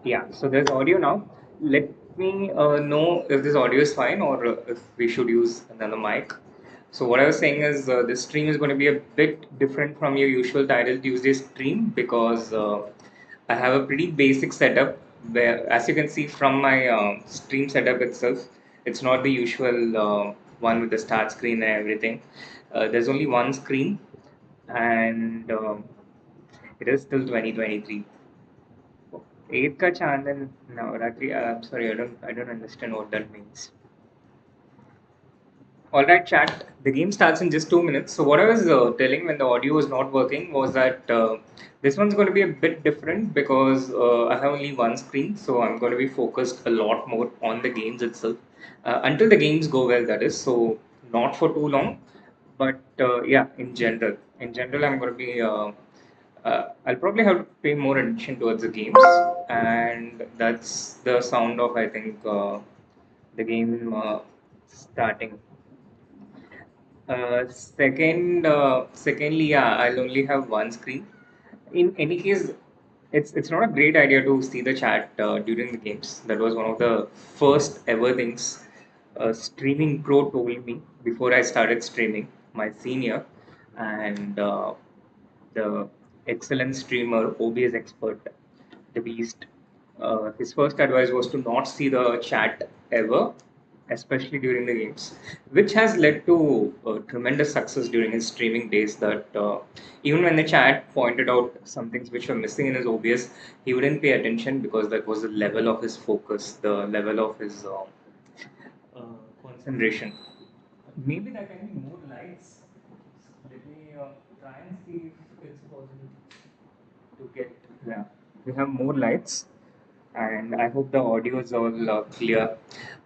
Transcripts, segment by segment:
Yeah, so there's audio now. Let me know if this audio is fine or if we should use another mic. So what I was saying is this stream is going to be a bit different from your usual Title Tuesday stream because I have a pretty basic setup where, as you can see from my stream setup itself, it's not the usual one with the start screen and everything. There's only one screen and it is still 2023. Eighth ka chand and Navaratri. I'm sorry, I don't understand what that means. All right, chat. The game starts in just 2 minutes. So what I was telling when the audio was not working was that this one's going to be a bit different because I have only one screen, so I'm going to be focused a lot more on the games itself until the games go well. That is so not for too long, but yeah, in general, I'm going to be. I'll probably have to pay more attention towards the games, and that's the sound of I think the game starting. Secondly, yeah, I'll only have one screen. In any case, it's not a great idea to see the chat during the games. That was one of the first ever things streaming pro told me before I started streaming. My senior and the excellent streamer, OBS expert, the Beast. His first advice was to not see the chat ever, especially during the games, which has led to tremendous success during his streaming days. That even when the chat pointed out some things which were missing in his OBS, he wouldn't pay attention because that was the level of his focus, the level of his concentration. Maybe there can be more lights. Let me try and see if it's possible to get. Yeah, we have more lights, and I hope the audio is all clear.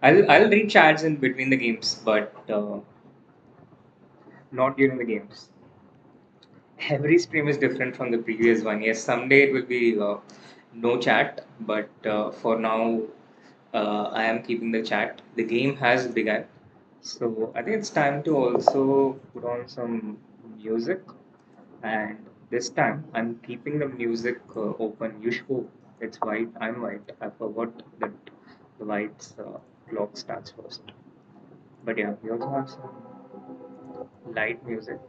I'll read chats in between the games, but not during the games. Every stream is different from the previous one. Yes, someday it will be no chat, but for now, I am keeping the chat. The game has begun, so I think it's time to also put on some music. And this time, I'm keeping the music open. You show it's white. I'm white. I forgot that the white's clock starts first. But yeah, we also have some light music,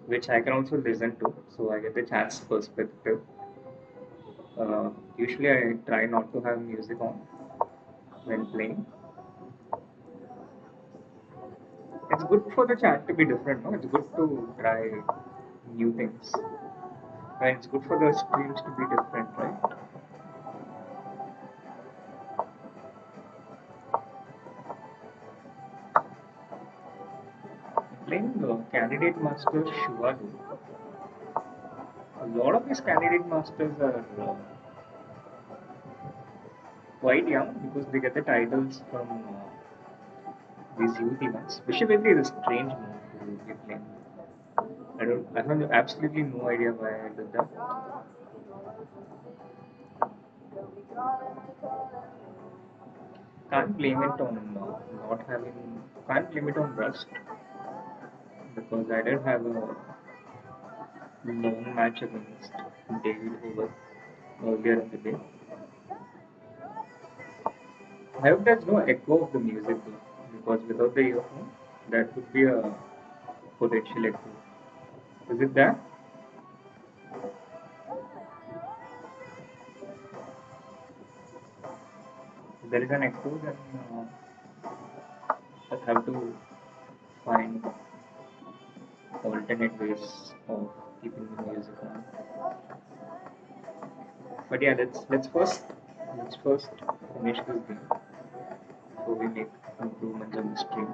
which I can also listen to, so I get the chat's perspective. Usually, I try not to have music on when playing. It's good for the chat to be different, no? It's good to try new things. And it's good for the streams to be different, right? Playing Candidate Master Shivadu. A lot of these Candidate Masters are quite young because they get the titles from these youth events. Vishavendra is a strange move to be playing. I have absolutely no idea why I did that. Can't blame it on not having. Can't blame it on Rust because I did have a long match against David Hoover earlier in the day. I hope there's no echo of the music though, because without the earphone, that would be a potential echo. Is it there? If there is an echo, then I'll have to find alternate ways of keeping the music on. But yeah, let's first finish this game before we make improvements on the stream.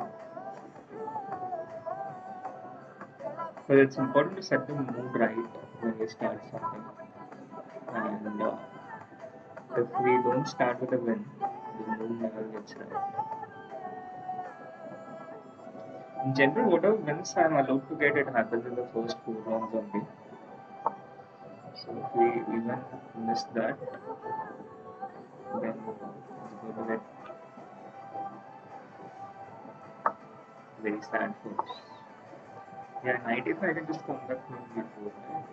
But it's important to set the mood right when we start something. And if we don't start with a win, the mood never gets right. In general, whatever wins I'm allowed to get, it happens in the first 4 rounds only. So if we even miss that, then it's going to get very sad for us. Yeah, 95 I can just come back from before. Right?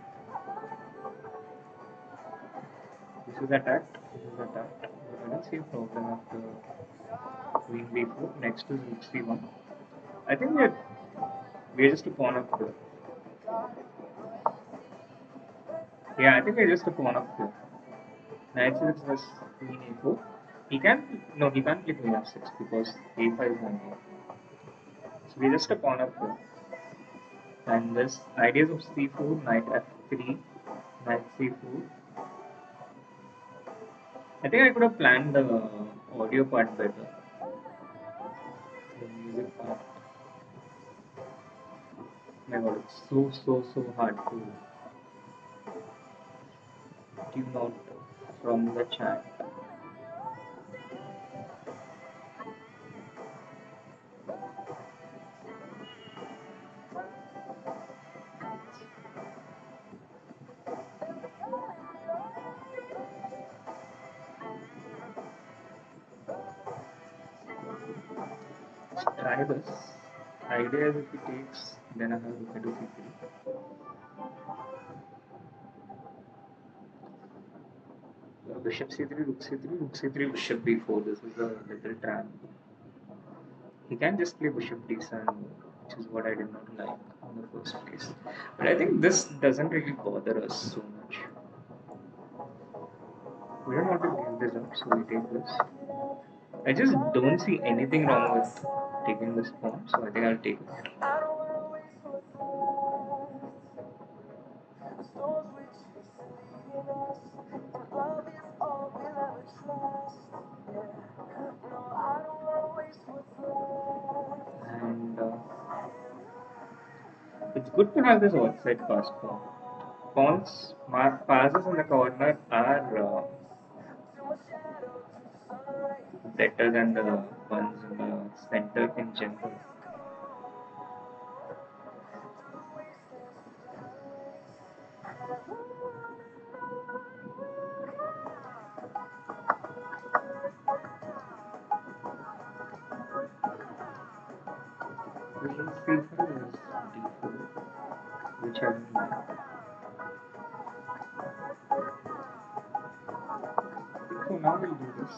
is attacked. This is attacked. But I don't see a problem after queen b4. Next is rook c1. I think we're just a pawn up here. Yeah, I think we're just a pawn up here. Knight c6 plus queen a4. He can't play queen f6 because a5 is on here. So we're just a pawn up here. And this ideas of c4, knight f3, knight c4. I think I could have planned the audio part better. The music part. My god, it's so hard to tune out from the chat. Let's try this. Idea is if it takes, then I have rook into c3. Bishop c3, rook c3, rook c3, bishop b4. This is a little trap. He can just play bishop d7, which is what I did not like in the first place. But I think this doesn't really bother us so much. We don't want to give this up, so we take this. I just don't see anything wrong with taking this pawn, so I think I'll take it. And it's good to have this outside pass pawn. Pawns passes in the corner are better than the ones in the center in general. Queen c5 is d4, which I don't like. So now we'll do this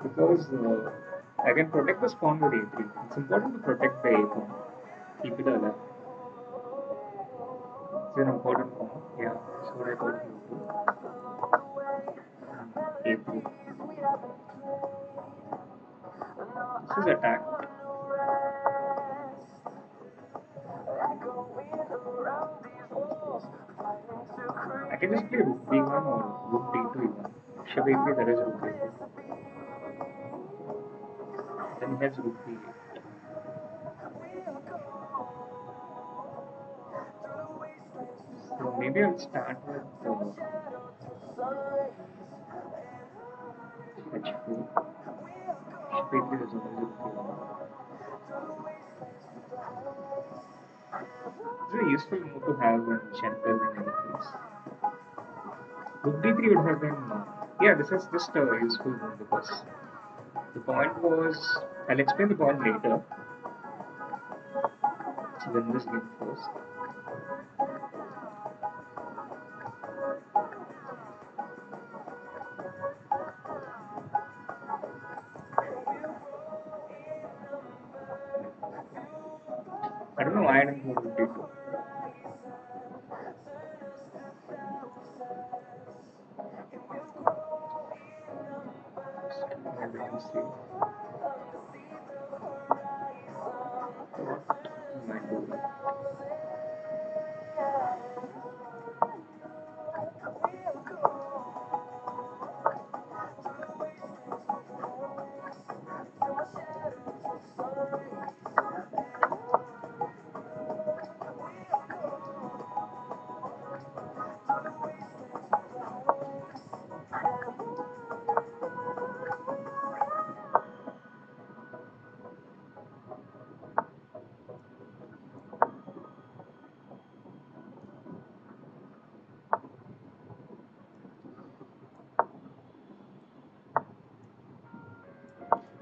because I can protect this pawn with a3. It's important to protect the a pawn, keep it alive. It's an important pawn. Yeah, that's what I thought you would do. A3. This is attack. I can just play rook b1 or rook d2 even. Bishop a3, there is rook a3. Then he has rook b8. So maybe I'll start with h4. Bishop a3 is always rook a1. This is a useful move to have in general in any case. Rook d3 would have been, yeah, this is just a useful move because the point was, I'll explain the point later. Let's win this game first. I don't know why I didn't go rook d2. Just keeping everything safe. Thought he might do that.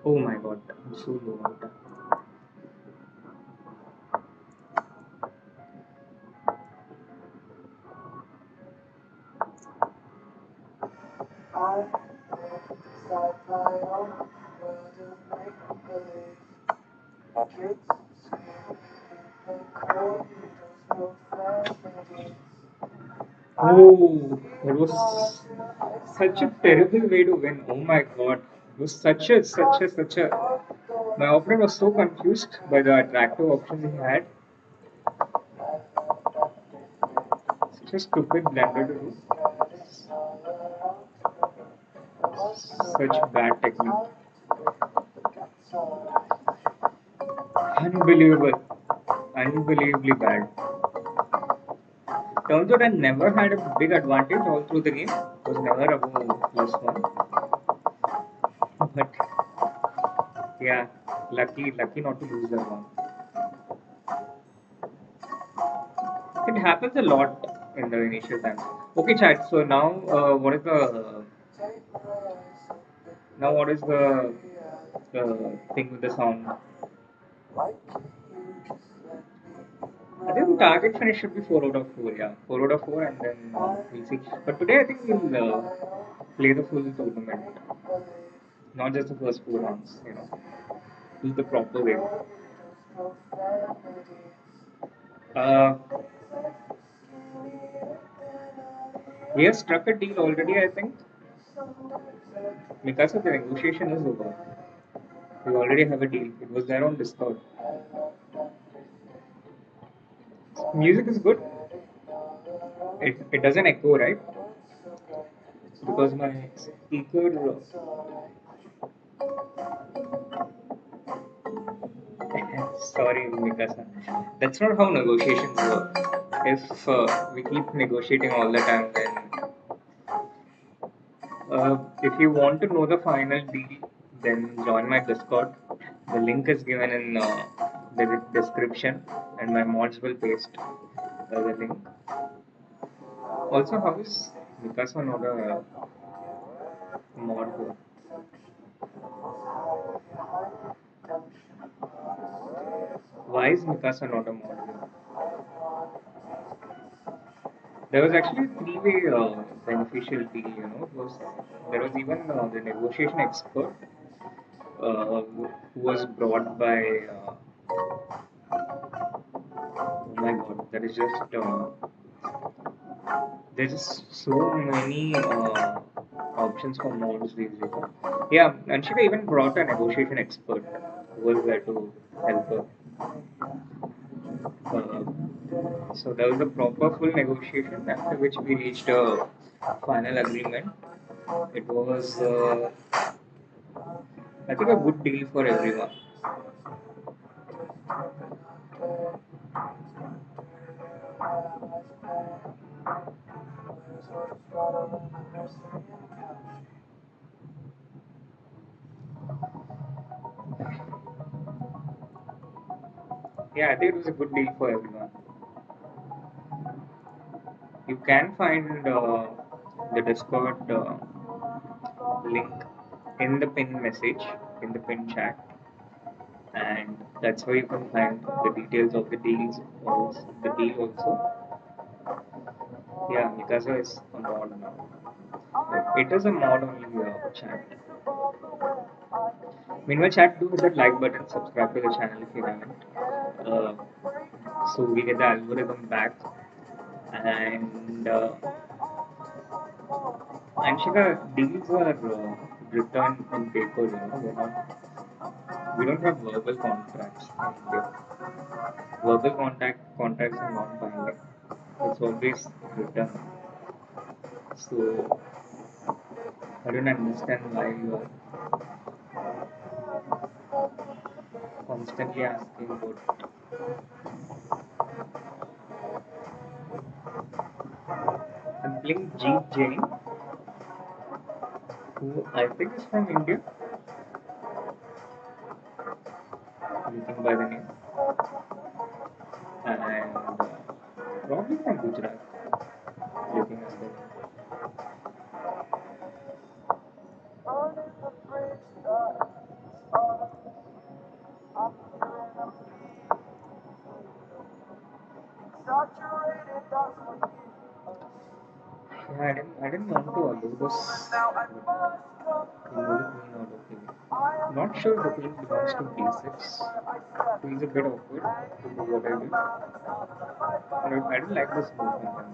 Oh my god, I'm so low on time. Oh, it was such a terrible way to win. Oh my god. It was such a. My opponent was so confused by the attractive options he had. Such a stupid blunder to do. Such bad technique. Unbelievable. Unbelievably bad. Turns out I never had a big advantage all through the game. Was never above +1. But yeah, lucky not to lose that one. It happens a lot in the initial times. Okay, chat. So now, what is the thing with the sound? I think target finish should be 4 out of 4. Yeah, 4 out of 4, and then we'll see. But today I think we'll play the full tournament, not just the first 4 rounds. This is the proper way. Uh, he has struck a deal already. I think because of the negotiation is over. We already have a deal. It was there on Discord. Music is good. It doesn't echo, right? Because my speaker. Sorry, Mikasa. That's not how negotiations work. If we keep negotiating all the time, then if you want to know the final deal, then join my Discord. The link is given in the description, and my mods will paste the link. Also, how is Mikasa not a mod here? Why is Mikasa not a mod here? There was actually a three-way beneficial deal. There was even the negotiation expert who was brought by. Oh my God, that is just. There's just so many options for mods these days. Yeah, Anshika even brought a negotiation expert who was there to help her. Uh, so there was a proper full negotiation after which we reached a final agreement. It was, I think, a good deal for everyone. Yeah, I think it was a good deal for everyone. You can find the Discord link in the pin message, in the pin chat, and that's where you can find the details of the deals, also, the deal also. Yeah, Mikasa is a mod now. It is a mod only chat. Meanwhile, chat, do hit that like button, subscribe to the channel if you haven't. Uh, so we get the algorithm back, and Anshika, deals are written on paper. We don't have verbal contracts in India. Verbal contracts are not binding. It's always written. So I don't understand why you are constantly asking about. I'm playing Jeet Jain, who I think is from India, looking by the name, and probably from Gujarat, looking as the name. Yeah, I didn't want to allow this, but in order Not sure the queen belongs to d6. Queen's a bit awkward to do what I did. I don't like this movement.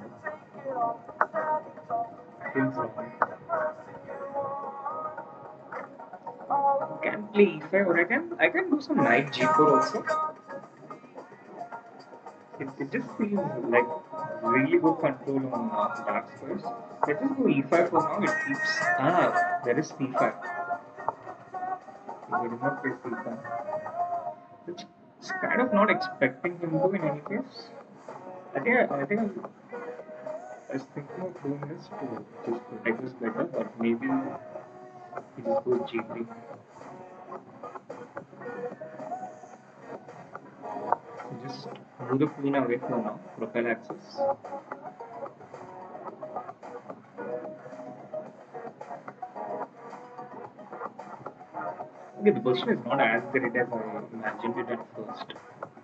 Feels wrong. Can play e5 or I can do some knight g4 also. It just feels like really good control on dark squares. Let's just go e5 for now. It keeps there is c5. He did not play c5. Which is kind of not expecting him to in any case. I was thinking of doing this to just protect this better, but maybe he just goes g3. So just move the queen away for now. Propel access. Okay, the position is not as great as I imagined it at first.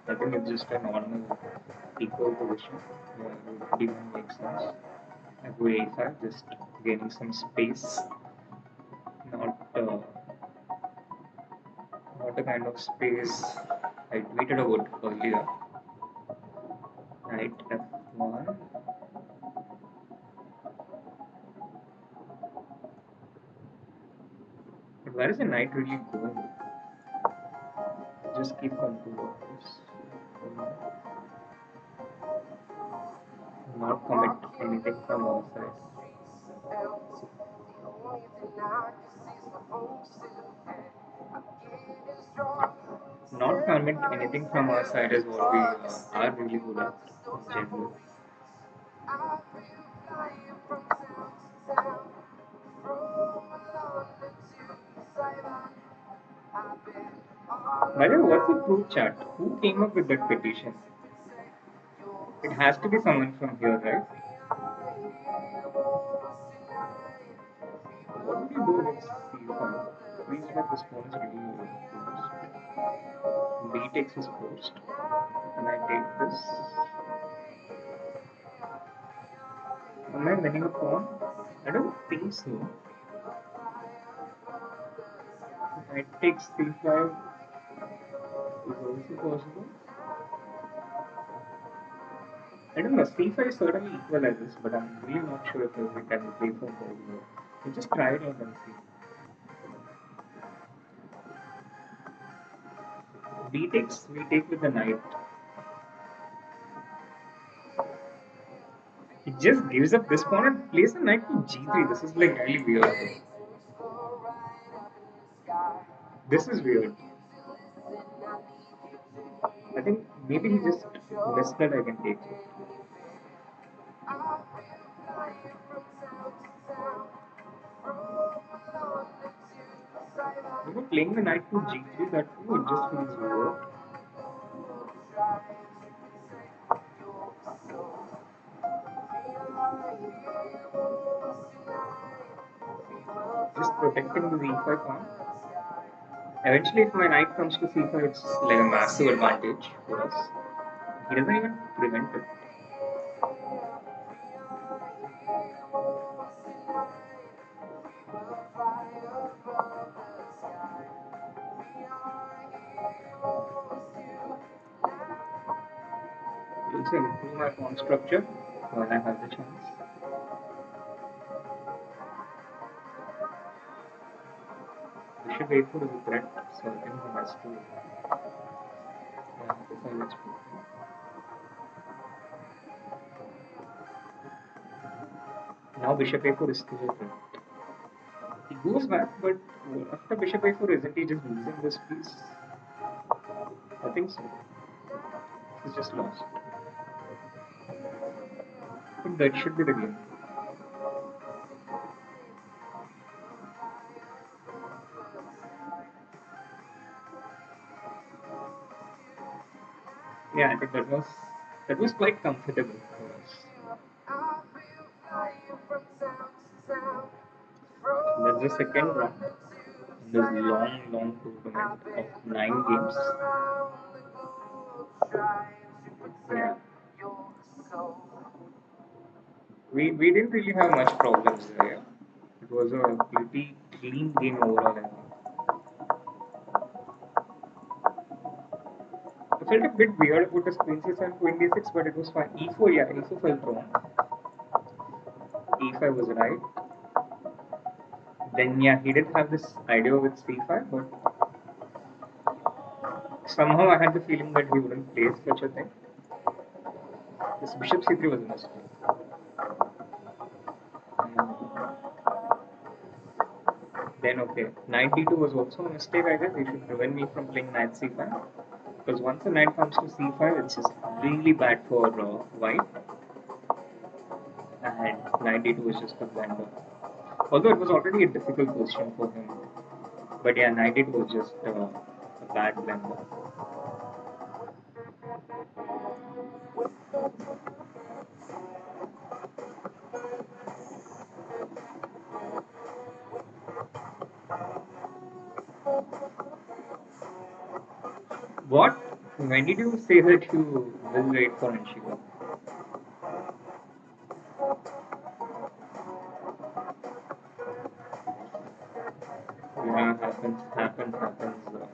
I think it's just a normal equal position where d1 makes sense. I go a5, just gaining some space, not not the kind of space I tweeted about earlier. Knight f1. But where is the knight really going? Just keep control of this. Not commit anything from our side. Not commit anything from our side is what we are really good at in general. By the way, what's the true chat? Who came up with that petition? It has to be someone from here, right? What would you do against c5? Feels like this pawn is really close. B takes his post. And I take this. Am I winning a pawn? I don't think so. Knight takes c5 is also possible. I don't know, c5 certainly equalizes, but I'm really not sure if we can play for gold here. We just try it out and see. B takes, we take with the knight. He just gives up this pawn and plays the knight to g3. This is like really weird. This is weird. I think maybe he just missed that I can take it. You know, playing the knight to g3, that too, it just feels weird. Just protecting the e5 pawn. Eventually, if my knight comes to c5, it's like a massive advantage for us. He doesn't even prevent it. I'll also improve my pawn structure when I have the chance. Bishop a4 is a threat, so I think he has to defend its position. Now bishop a4 is still a threat. He goes back, but after bishop a4, isn't he just losing this piece? I think so. He's just lost. I think that should be the game. Yeah, I think that was quite comfortable for us. That's the second round in this long tournament of 9 games. Yeah. We didn't really have much problems there. Yeah? It was a pretty clean game overall, I think. I felt a bit weird about the screen size on 26, but it was fine. E4, yeah, E4 felt wrong. E5 was right. Then, yeah, he did have this idea with C5, but somehow I had the feeling that he wouldn't play such a thing. This bishop C3 was a mistake. Then, okay, knight D2 was also a mistake, I guess. He should prevent me from playing knight C5. Because once the knight comes to C5, it's just really bad for white. And knight D2 is just a blunder. Although it was already a difficult position for him. But yeah, knight D2 was just a bad blunder. What? When did you say that you will wait for Anshiba? Yeah, happens, Anshiba.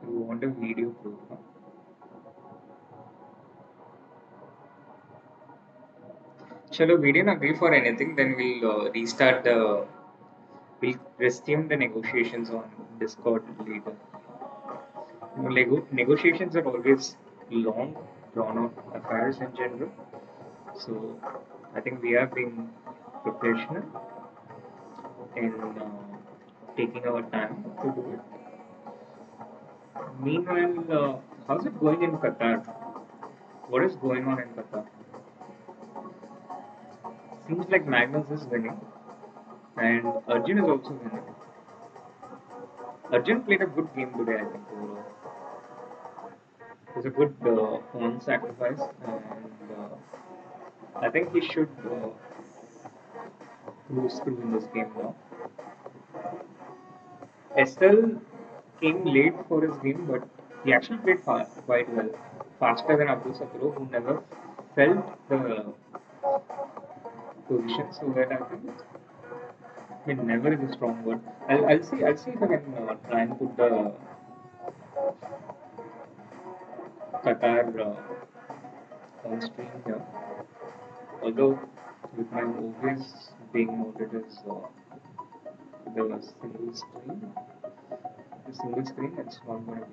You want a video proof, huh? Chalo, we didn't agree for anything, then we'll we'll resume the negotiations on Discord later. You know, negotiations are always long, drawn out affairs in general. So I think we are being professional in taking our time to do it. Meanwhile, how's it going in Qatar? What is going on in Qatar? Seems like Magnus is winning, and Arjun is also winning. Arjun played a good game today, I think, overall. It was a good pawn sacrifice, and I think he should lose through in this game now. Estelle came late for his game, but he actually played quite well. Faster than Abdul Satro, who never felt the position so well, I think. I mean, never is a strong word. I'll see if I can try and put the Qatar on screen here. Although, with my OBS being noted as the single screen, it's not going to be.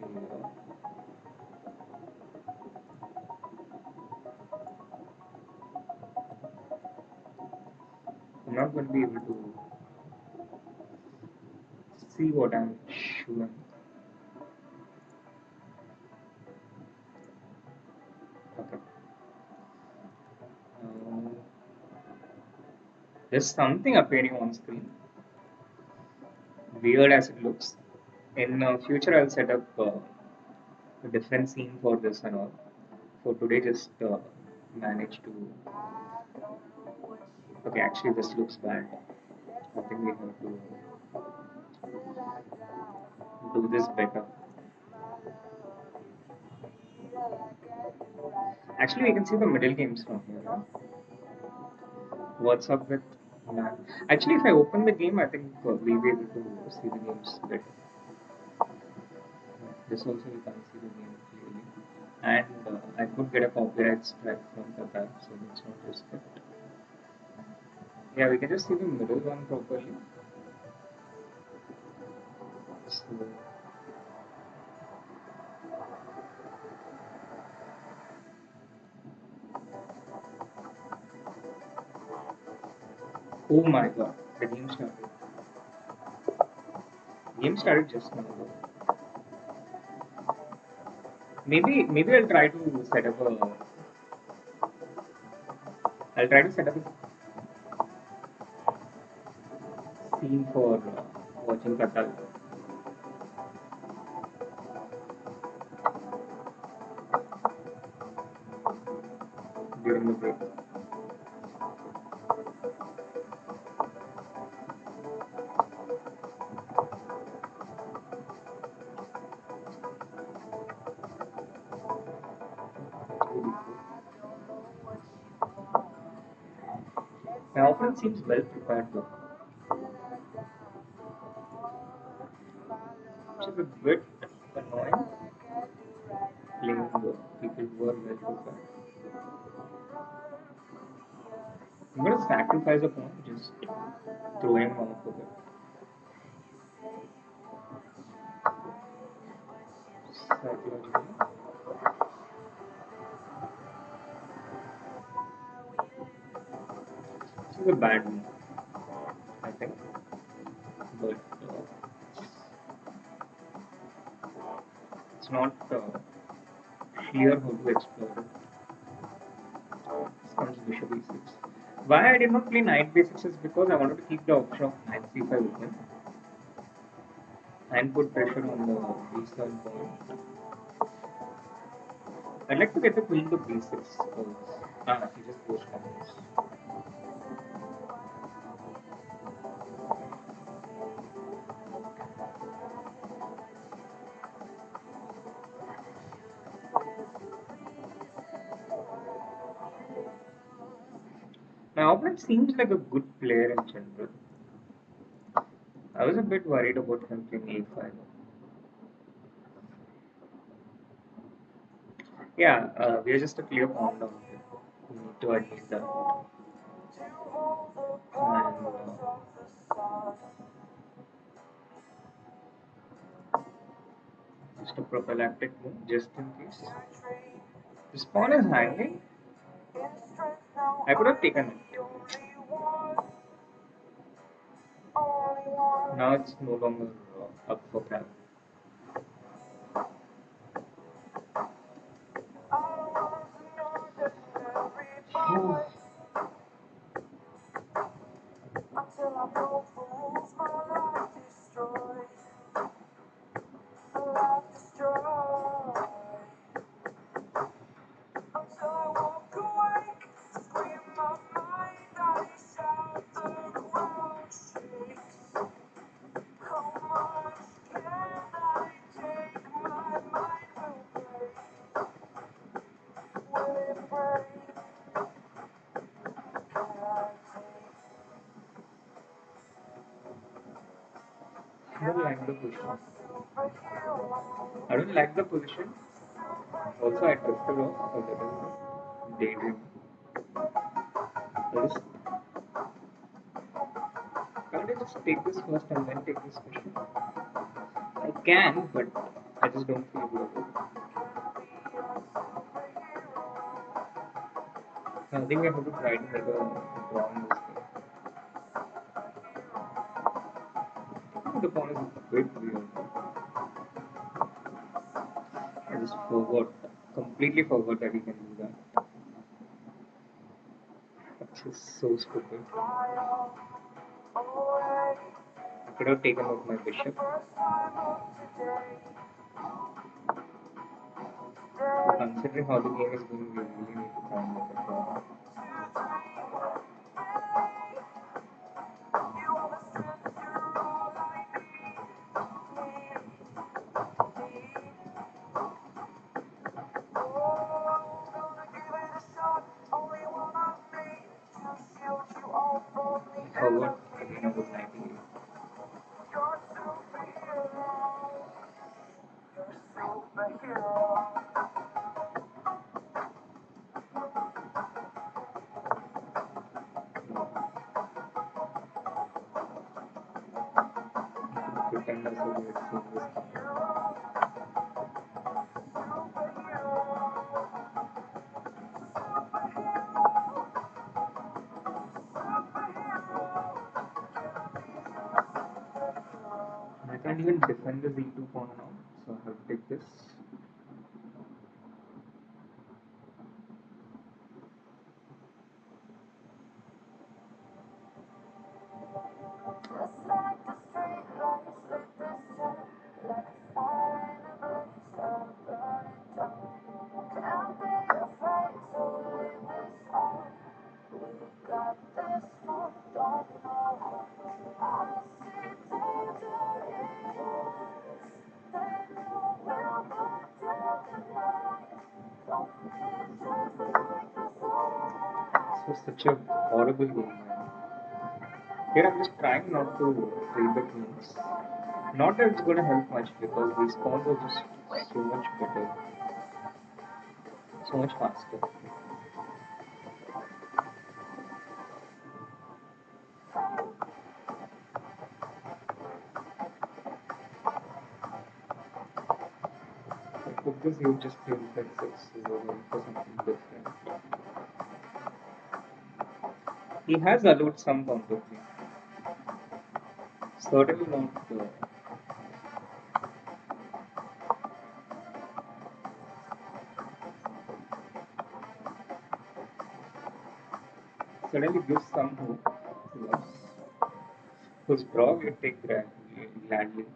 I'm not going to be able to see what I'm showing. Okay. Uh, there's something appearing on screen, weird as it looks. In future, I'll set up a different scene for this and all. For today, just manage to. Okay, actually, this looks bad. I think we have to do this better. Actually, we can see the middle games from here. Huh? What's up with man? Actually, if I open the game, I think we'll be able to see the games better. This also you can't see the game clearly. And I could get a copyright strike from Qatar, so let's not risk it. Yeah, we can just see the middle one properly. So, oh my god, the game started. Game started just now. Maybe I'll try to set up a scene for watching Qatar during the break. My opponent seems well prepared though, which is a bit annoying playing people who are well prepared. I'm gonna sacrifice a pawn, just throw him off a bit. Psychologically. This is a bad move, I think. But it's not clear how to explore it. This comes bishop e6. Why I did not play knight b6 is because I wanted to keep the option of knight c5 open and put pressure on the b7 pawn. I'd like to get the queen to b6 because he just goes from this. My opponent seems like a good player in general. I was a bit worried about him playing a5. Yeah, we are just a clear pawn down here. We need to admit that. And just a prophylactic move, just in case. This pawn is hanging. I could have taken it. Now it's no longer up for grab. I don't like the position. I don't like the position. Also, I drifted off a little bit. Daydream. I just can't I just take this first and then take this question? I can, but I just don't feel good about it. I think I have to try to make a draw in this game. I think the pawn is a bit weird. I just forgot, completely forgot that he can do that. That's just so stupid. I could have taken out my bishop. Considering how the game is going, we really need to try and make a draw. Forward again about 98. Pretend as if we had seen this coming. I can't even defend the Z2 pawn now, so I have to take this. was such a horrible game, man. Here I'm just trying not to read the things. Not that it's gonna help much because these spawns are just so much better, so much faster. Like with this, you just think that it's going for something different. He has allowed some counterplay. Certainly not. Certainly gives some hope to us. Whose draw we take gladly.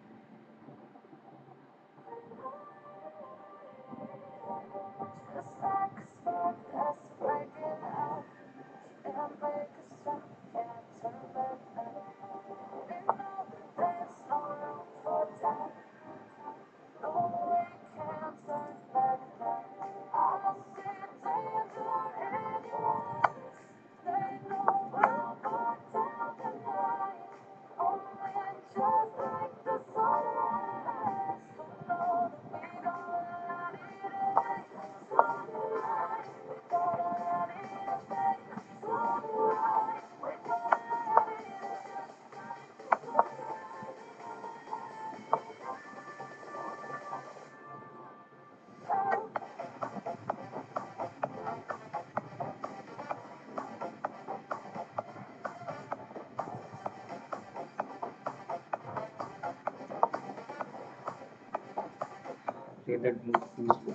Okay, that moves too slow.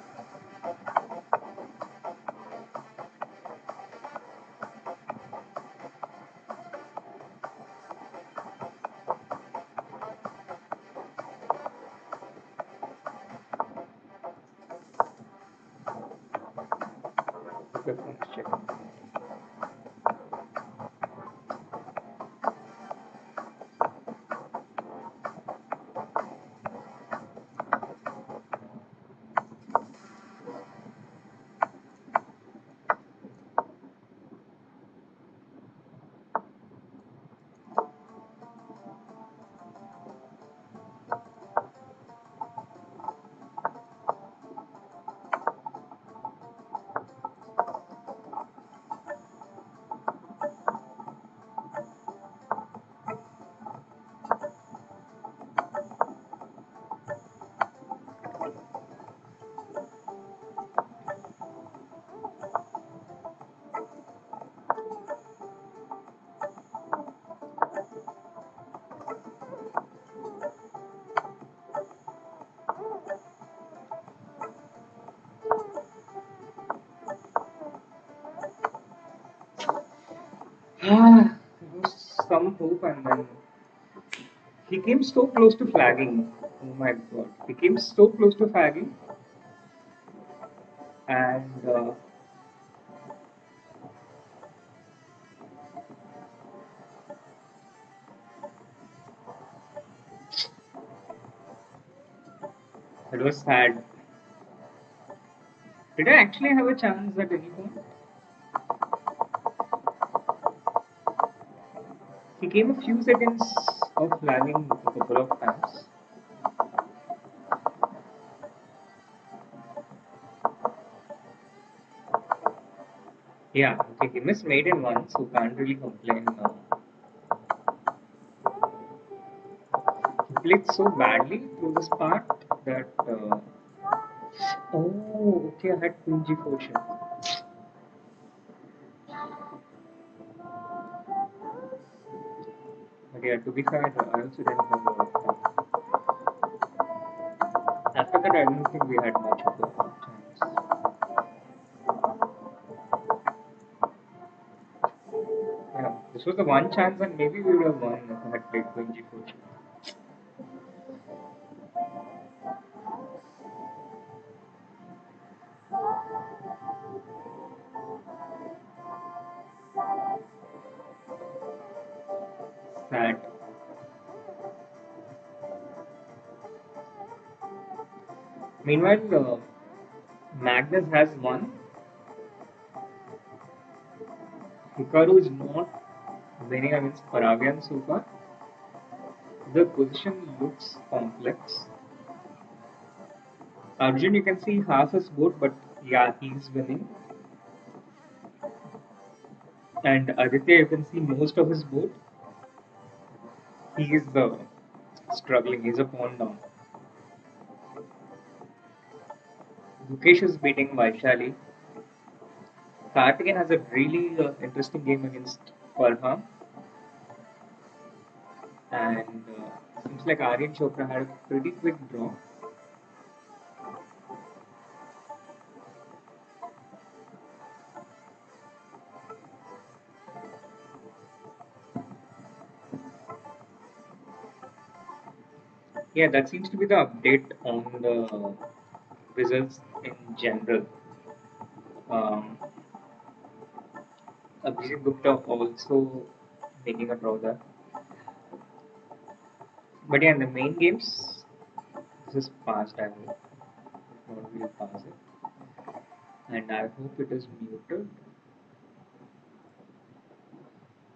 Okay, let's check. There was some hope, and then he came so close to flagging. Oh my god, he came so close to flagging, and it was sad. Did I actually have a chance at any point? He came a few seconds of lagging a couple of times. Yeah, okay, he missed maiden once, so can't really complain now. He played so badly through this part that. Oh, okay, I had Queen G.Force. But yeah, to be fair, I also didn't have a lot of time. After that, I don't think we had much of a chance. Yeah, this was the one chance, and maybe we would have won if I had played Queen G.Force. Sad. Meanwhile, Magnus has won. Hikaru is not winning against Paravian so far. The position looks complex. Arjun, you can see half his board, but yeah, he's winning. And Aditya, you can see most of his board. He is the struggling. He's a pawn down. Mukesh is beating Vaishali. Karthikeyan has a really interesting game against Farham. And seems like Aryan Chopra had a pretty quick draw. Yeah, that seems to be the update on the results in general. Um, Abhishek Gupta also making a draw there. But yeah, in the main games, this is fast, I hope. If not, we'll pass it. And I hope it is muted.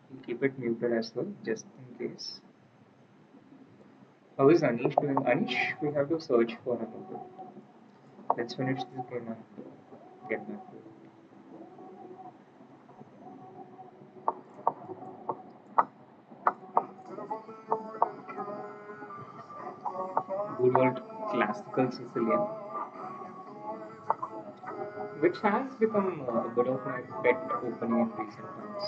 We'll keep it muted as well, just in case. How is Anish doing? Anish, we have to search for him a bit. Let's finish this game and get back to it. Good old classical Sicilian, which has become a bit of my pet opening in recent times.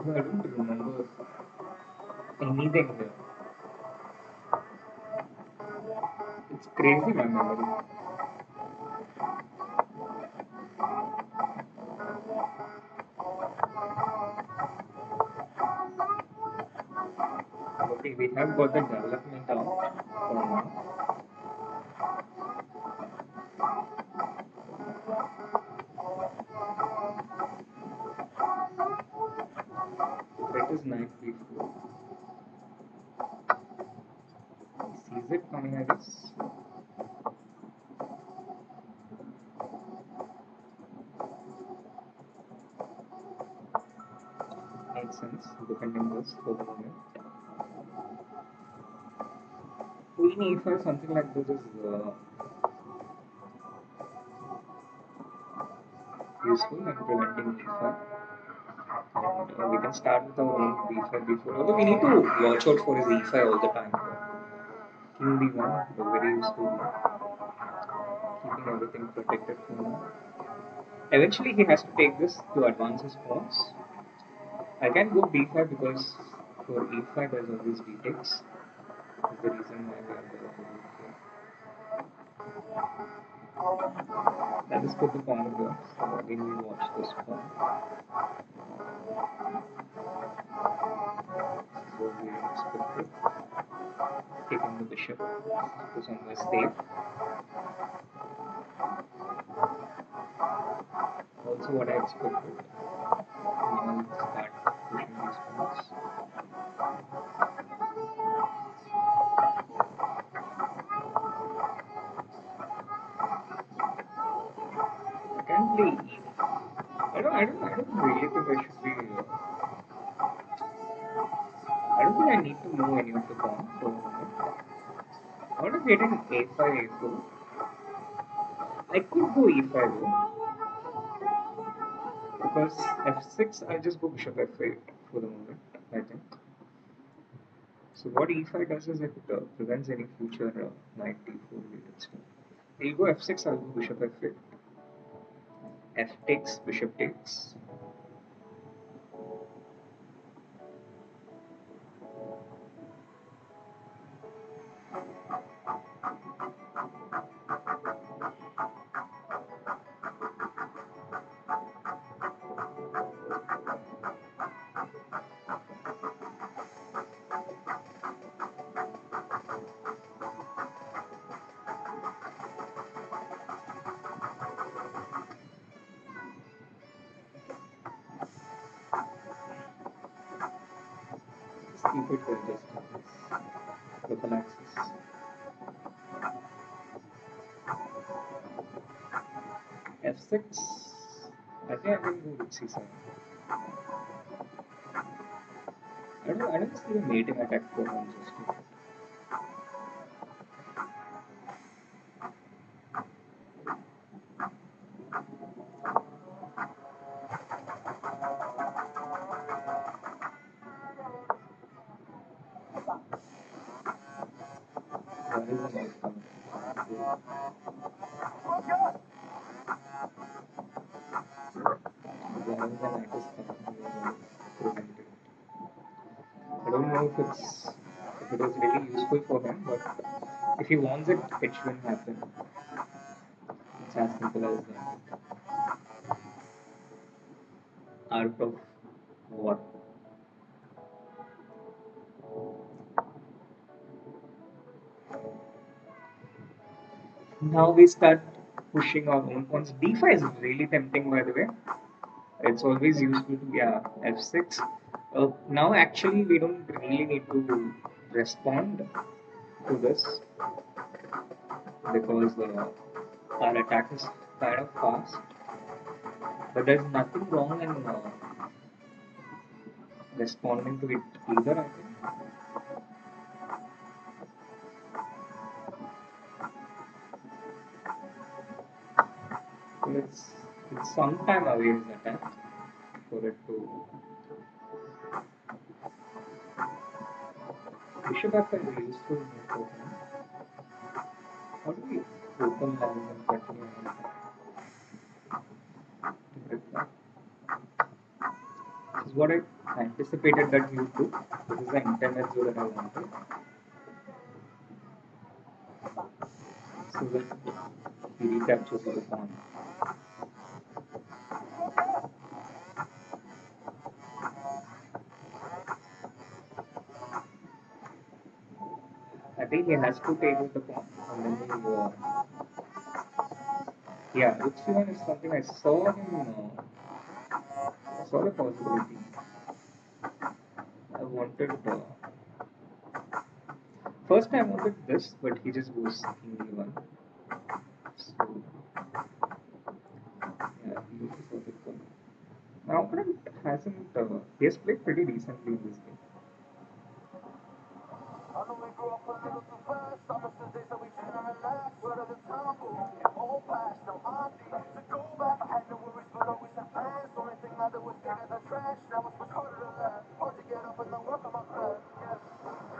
I don't remember anything here. It's crazy, my memory. Okay, we have got the development out for now. It is night before. He sees it coming, I guess. Makes sense, defending this for the moment. Queen e5, something like this is useful in preventing e5. And we can start with our own b5 before. Although we need to watch out for his e5 all the time. King b1, the very useful one. Keeping everything protected for now. Eventually he has to take this to advance his pawns. I can go b5 because for e5 there's always d takes. That's the reason why we are going to b4. Let us put the pawn here. So again we watch this pawn. This is what we expected. Taking the bishop to somewhere safe. Also what I expected. Now let's start pushing these pawns. I can play e. I don't really think I should be. I don't think I need to move any of the pawns for the moment. I want to get an a5, a4. I could go e5 though, because f6 I'll just go bishop f8 for the moment, I think. So what e5 does is it prevents any future knight d4 related stuff. He'll go f6, I'll go bishop f8. F takes, bishop takes. Just keep it here just in case. Prophylaxis. F6. I think I can go with C7. I don't see the mating attack for one just yet. There is an outcome. There is an knight is coming. Prevented. I don't know if it was really useful for him, but if he wants it, it shouldn't happen. It's as simple as that. Out of what? Now we start pushing our own pawns. D5 is really tempting, by the way. It's always useful to, yeah, F6. Now actually we don't really need to respond to this because our attack is kind of fast. But there's nothing wrong in responding to it either, I think. So it's some time away his attack for it to. Bishop F5 is a useful move for him. How do we open lines and continue on that? This is what I anticipated that you would do. This is the internet zone that I wanted. So that he recaptures the pawn. I think he has to take with the pawn and then yeah, rook c1 is something I saw him. I saw the possibility. I wanted. First, I wanted this, but he just goes king d1. So, yeah, he saw the pawn. My opponent hasn't. He has played pretty decently in this game. I know we grew up a little too fast. Summer days that we trying to relax. Word of the time, boom. All past, now I'm deep. To go back, I had no worries, but always had plans. Only thing I did was dig at the trash. Now it's much harder to laugh. Hard to get up and then work on my craft. Yeah.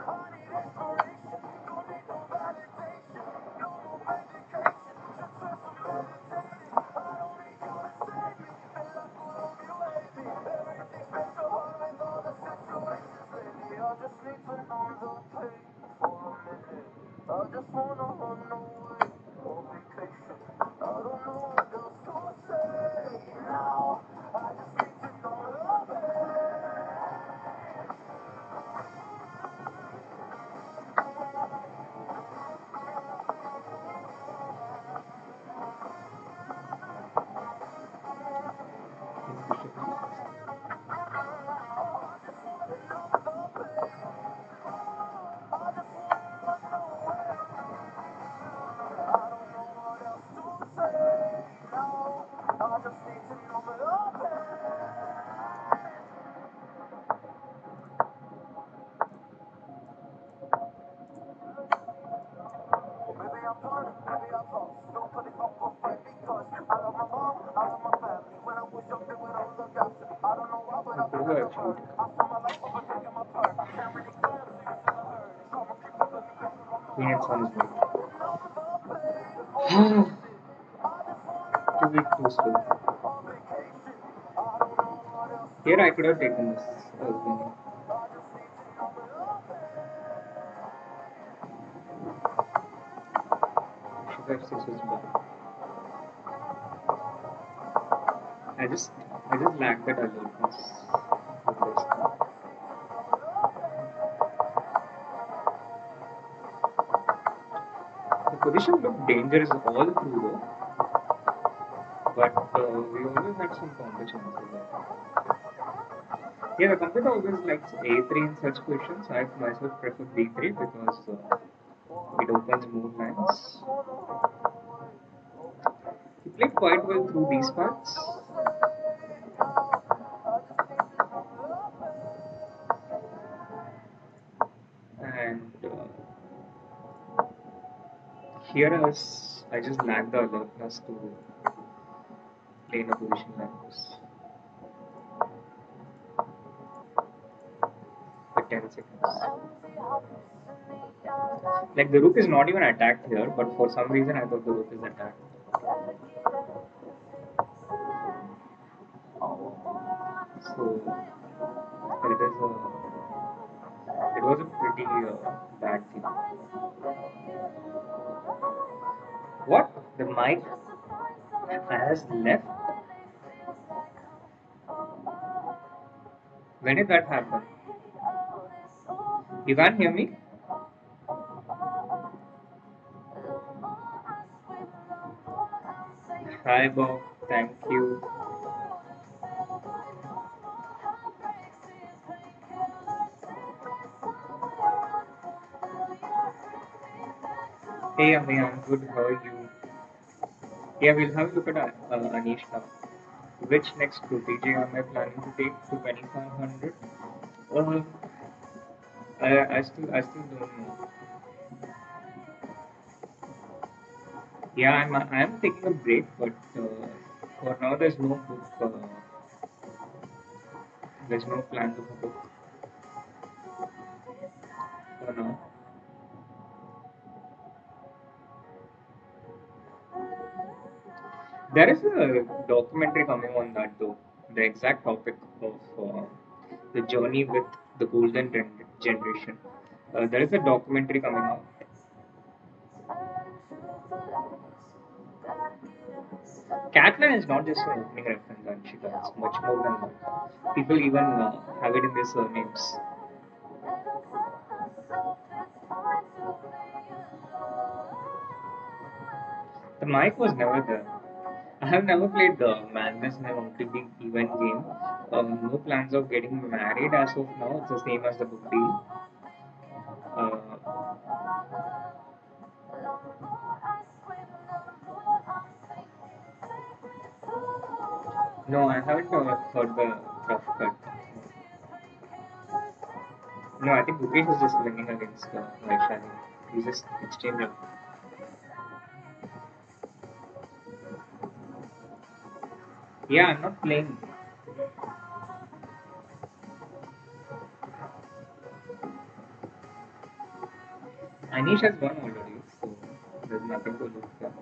I need inspiration. Don't need no validation. No more medication. Just trust some meditating. I don't need you to save me. Feel like all of you hate me. Everything's been so hard with all the situations lately. I just need to know the pain for a minute. I just wanna run away on vacation. I don't know what else to say now. I just need to know the pain. Queen h1 is weak. Too weak, too slow. Here I could have taken this as winning. Bishop f6 was bad. I just lacked that alertness with this. The position looked dangerous all through though, but we always had some counter chances there. Yeah, the computer always likes a3 in such positions. I myself prefer b3 because It opens more lines. He played quite well through these parts. And here I just lack the alertness to play in a position like this for 10 seconds. Like the rook is not even attacked here, but for some reason I thought the rook is attacked. So it was a pretty bad thing. What? The mic has left? When did that happen? You can't hear me? Hi Bob, thank you. Hey Ami, I'm good. How are you? Yeah, we'll have a look at Anish now. Which next strategy am I planning to take to 2500? Uh, I still don't know. Yeah, I'm taking a break, but for now there's no book. There's no plan to book for now. There is a documentary coming on that though. The exact topic of the journey with the generation. There is a documentary coming out. Catalan is not just an opening reference, Anshika. It's much more than that. People even have it in their surnames. The mic was never there. I have never played the Madness in a multi-big event game. No plans of getting married as of now. It's the same as the book deal. Uh, no, I haven't heard the rough cut. No, I think Mukesh is just winning against Vaishali. He's just exchanging. Yeah, I'm not playing. Anish has won already, so there's nothing to look for.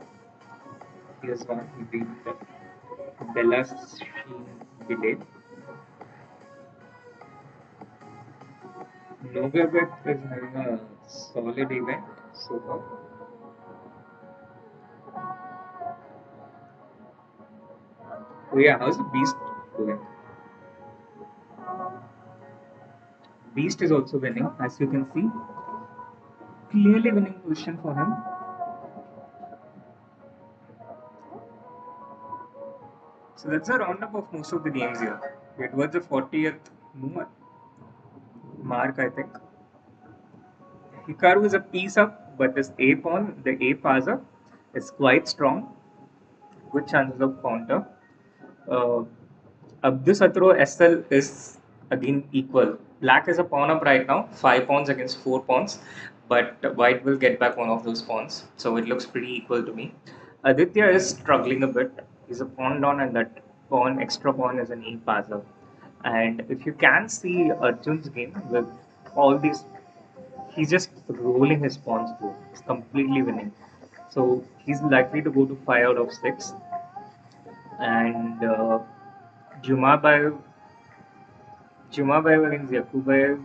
He has won. He beat Bella Sheen Billet. Nogabek is having a solid event so far. Oh yeah, how's the Beast doing? Beast is also winning, as you can see. Clearly winning position for him. So that's a roundup of most of the games here. It was the 40th mark, I think. Hikaru is a piece up, but this A pawn, the A passer, is quite strong. Good chances of counter. Uh, Abdusatro SL is again equal. Black is a pawn up right now, 5 pawns against 4 pawns, but white will get back one of those pawns, so it looks pretty equal to me. Aditya is struggling a bit. He's a pawn down, and that pawn, extra pawn, is an E passer. And if you can see Arjun's game with all these, he's just rolling his pawns through. He's completely winning. So he's likely to go to 5 out of 6. And Jumabayev, Jumabayev against Yakubayev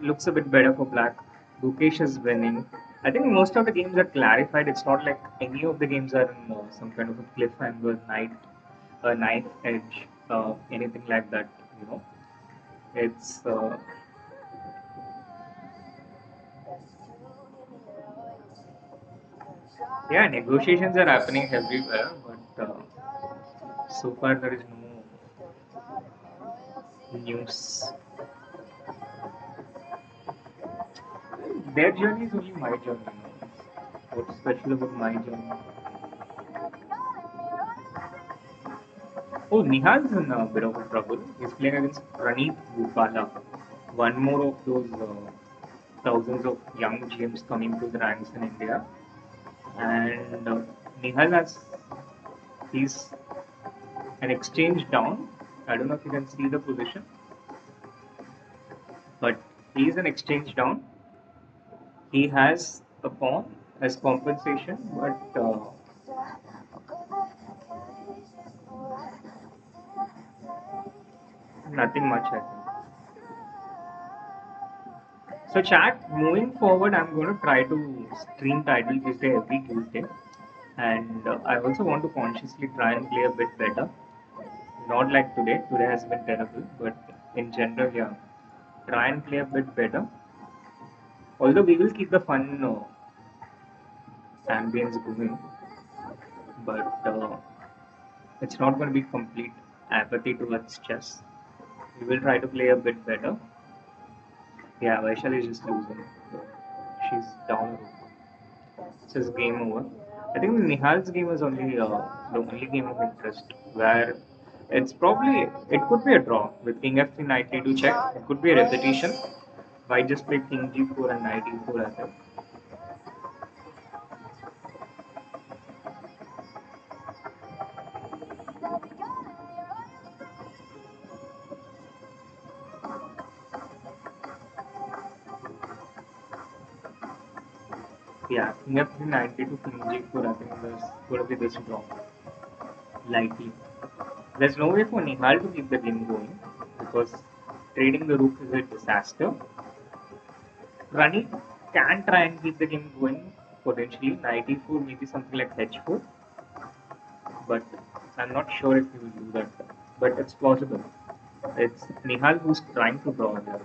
looks a bit better for black. Bukesh is winning. I think most of the games are clarified. It's not like any of the games are in some kind of a cliffhanger, knife edge, anything like that. You know, it's yeah, negotiations are happening everywhere, but so far there is no news. Their journey is only my journey. What's special about my journey? Oh, Nihal's in a bit of a trouble. He's playing against Praneeth Bufala. One more of those thousands of young GMs coming through the ranks in India. And Nihal has, he's an exchange down. I don't know if you can see the position, but he's an exchange down. He has a pawn as compensation, but nothing much, I think. So, chat, moving forward, I'm going to try to stream Title Tuesday every Tuesday. And I also want to consciously try and play a bit better. Not like today, today has been terrible, but in general, yeah, try and play a bit better. Although we will keep the fun ambience going, but it's not going to be complete apathy towards chess. We will try to play a bit better. Yeah, Vaishali is just losing. She's down. This is game over. I think Nihal's game is only the only game of interest where it's probably it could be a draw with King F3 Knight A2 check. It could be a repetition. Why just play King G4 and Knight E4 as well? Yeah, King F3 Knight A2 King G4. I think there's going to be this draw. Likely. There's no way for Nihal to keep the game going because trading the rook is a disaster. Rani can try and keep the game going potentially. Knight e4, maybe something like h4, but I'm not sure if he will do that. But it's possible. It's Nihal who's trying to draw here.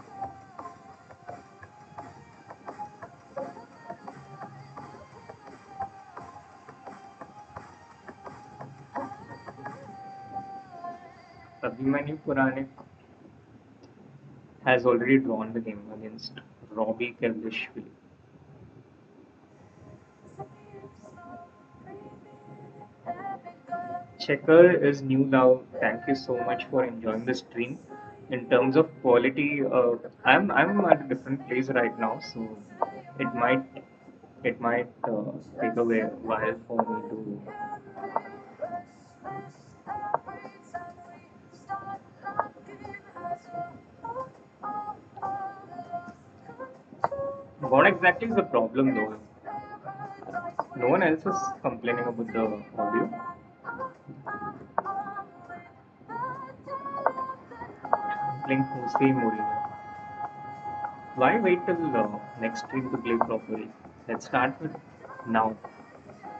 Abhimanyu Puranik has already drawn the game against Robbie Kevlishvili. Checker is new now. Thank you so much for enjoying the stream. In terms of quality, I'm at a different place right now, so it might take away a while for me to. What exactly is the problem though? No one else is complaining about the audio. Playing Jose Mourinho. Why wait till next stream to play properly? Let's start with now.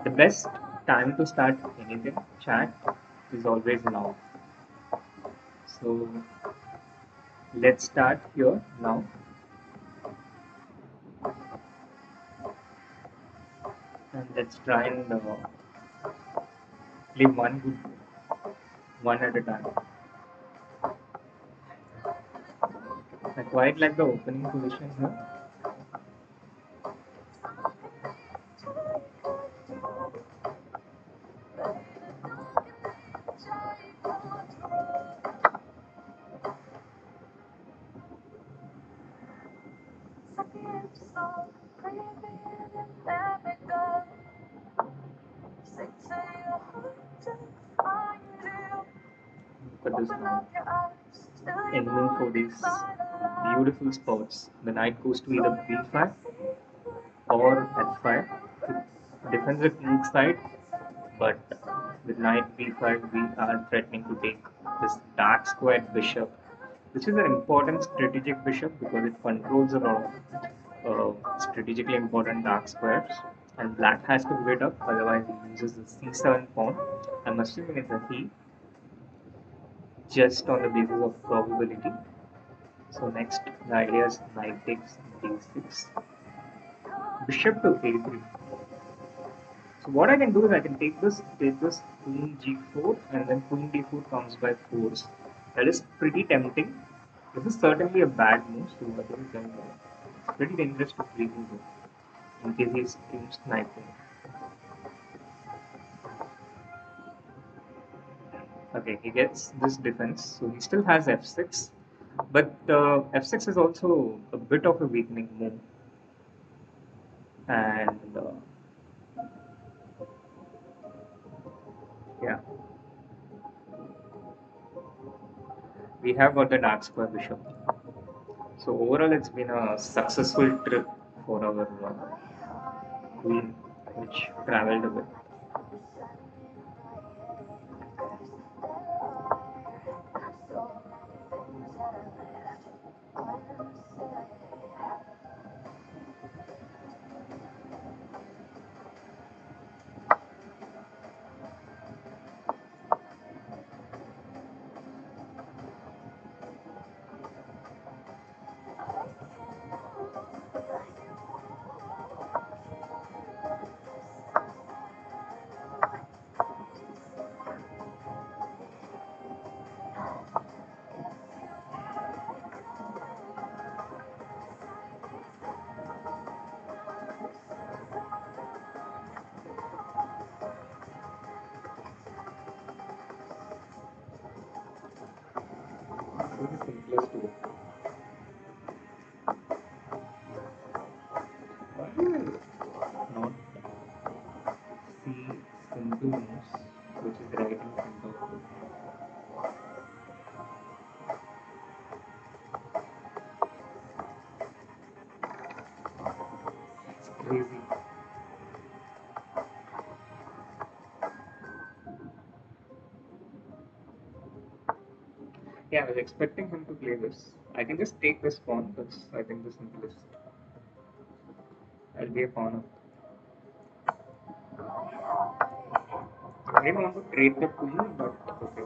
The best time to start anything, chat, is always now. So let's start here now. And let's try and play one at a time. I quite like the opening position here. But this one, aiming for these beautiful spots. The knight goes to either b5 or f5 to defend the king side, but with knight b5 we are threatening to take this dark squared bishop, which is an important strategic bishop because it controls a lot of strategically important dark squares, and black has to give it up, otherwise he uses the c7 pawn. I'm assuming it's a he, just on the basis of probability. So next, the idea is knight takes d6, bishop to a3. So what I can do is I can take this queen g4, and then queen d4 comes by force. That is pretty tempting. This is certainly a bad move, so what do you think? It's pretty dangerous to freeze him though, in case he's sniping. Okay, he gets this defense, so he still has f6, but f6 is also a bit of a weakening move, and yeah, we have got the dark square bishop. So overall, it's been a successful trip for our queen, which traveled a bit. This is the simplest way. Why do I not see simple moves, which is right in front of me? It's crazy. Yeah, I was expecting him to play this. I can just take this pawn. That's, I think, the simplest. I'll be a pawn up. I didn't want to trade the queen, but okay.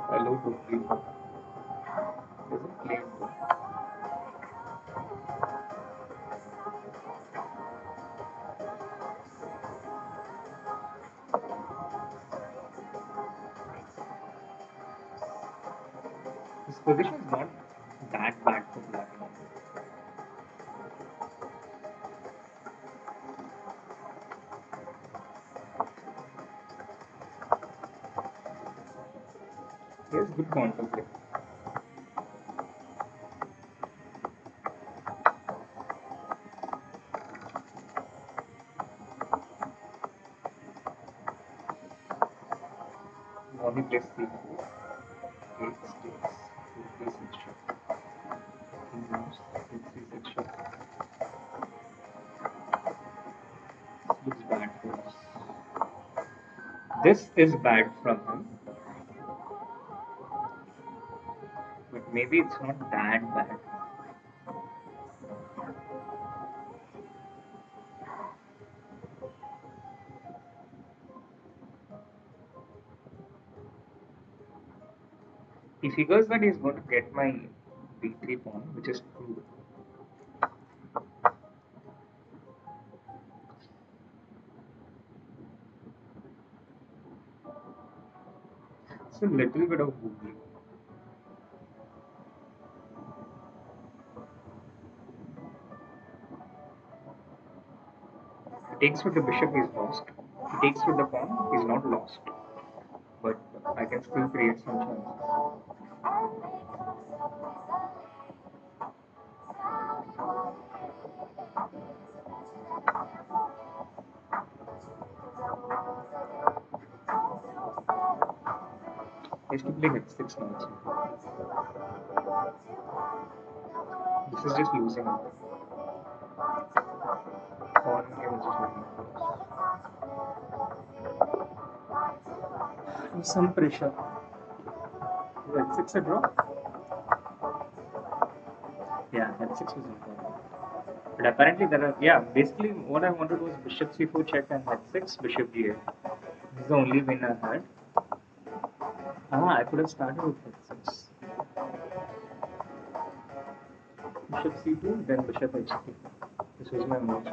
Hello to play. Doesn't play it though. His position is not that bad for black now. He has good counter play. Now he plays c4. 8 takes. 2 plays h. He moves. H6 h. This looks bad for us. This is bad from him, but maybe it's not that bad. He figures that he's going to get my b3 pawn, which is true. It's a little bit of googly. He takes with the bishop, he's lost. He takes with the pawn, he's not lost. But I can still create some chances. He has to play h6 now. This is just losing. Pawn game is just losing. Some pressure. H6 a draw? Yeah, h6 was important. But apparently there are, yeah, basically what I wanted was bishop c4 check and h6, bishop g8. This is the only win I had. Ah, I could have started with h6. Bishop c2, then bishop h3. This was my move.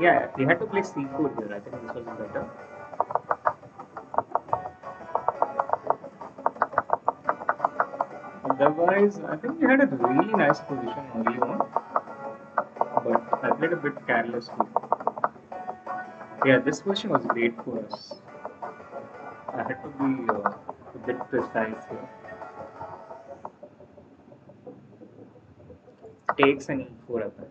Yeah, we had to play c4 here. I think this was better. Otherwise, I think we had a really nice position early on, but I played a bit carelessly. Yeah, this position was great for us. I had to be a bit precise here. Takes an e4 attack.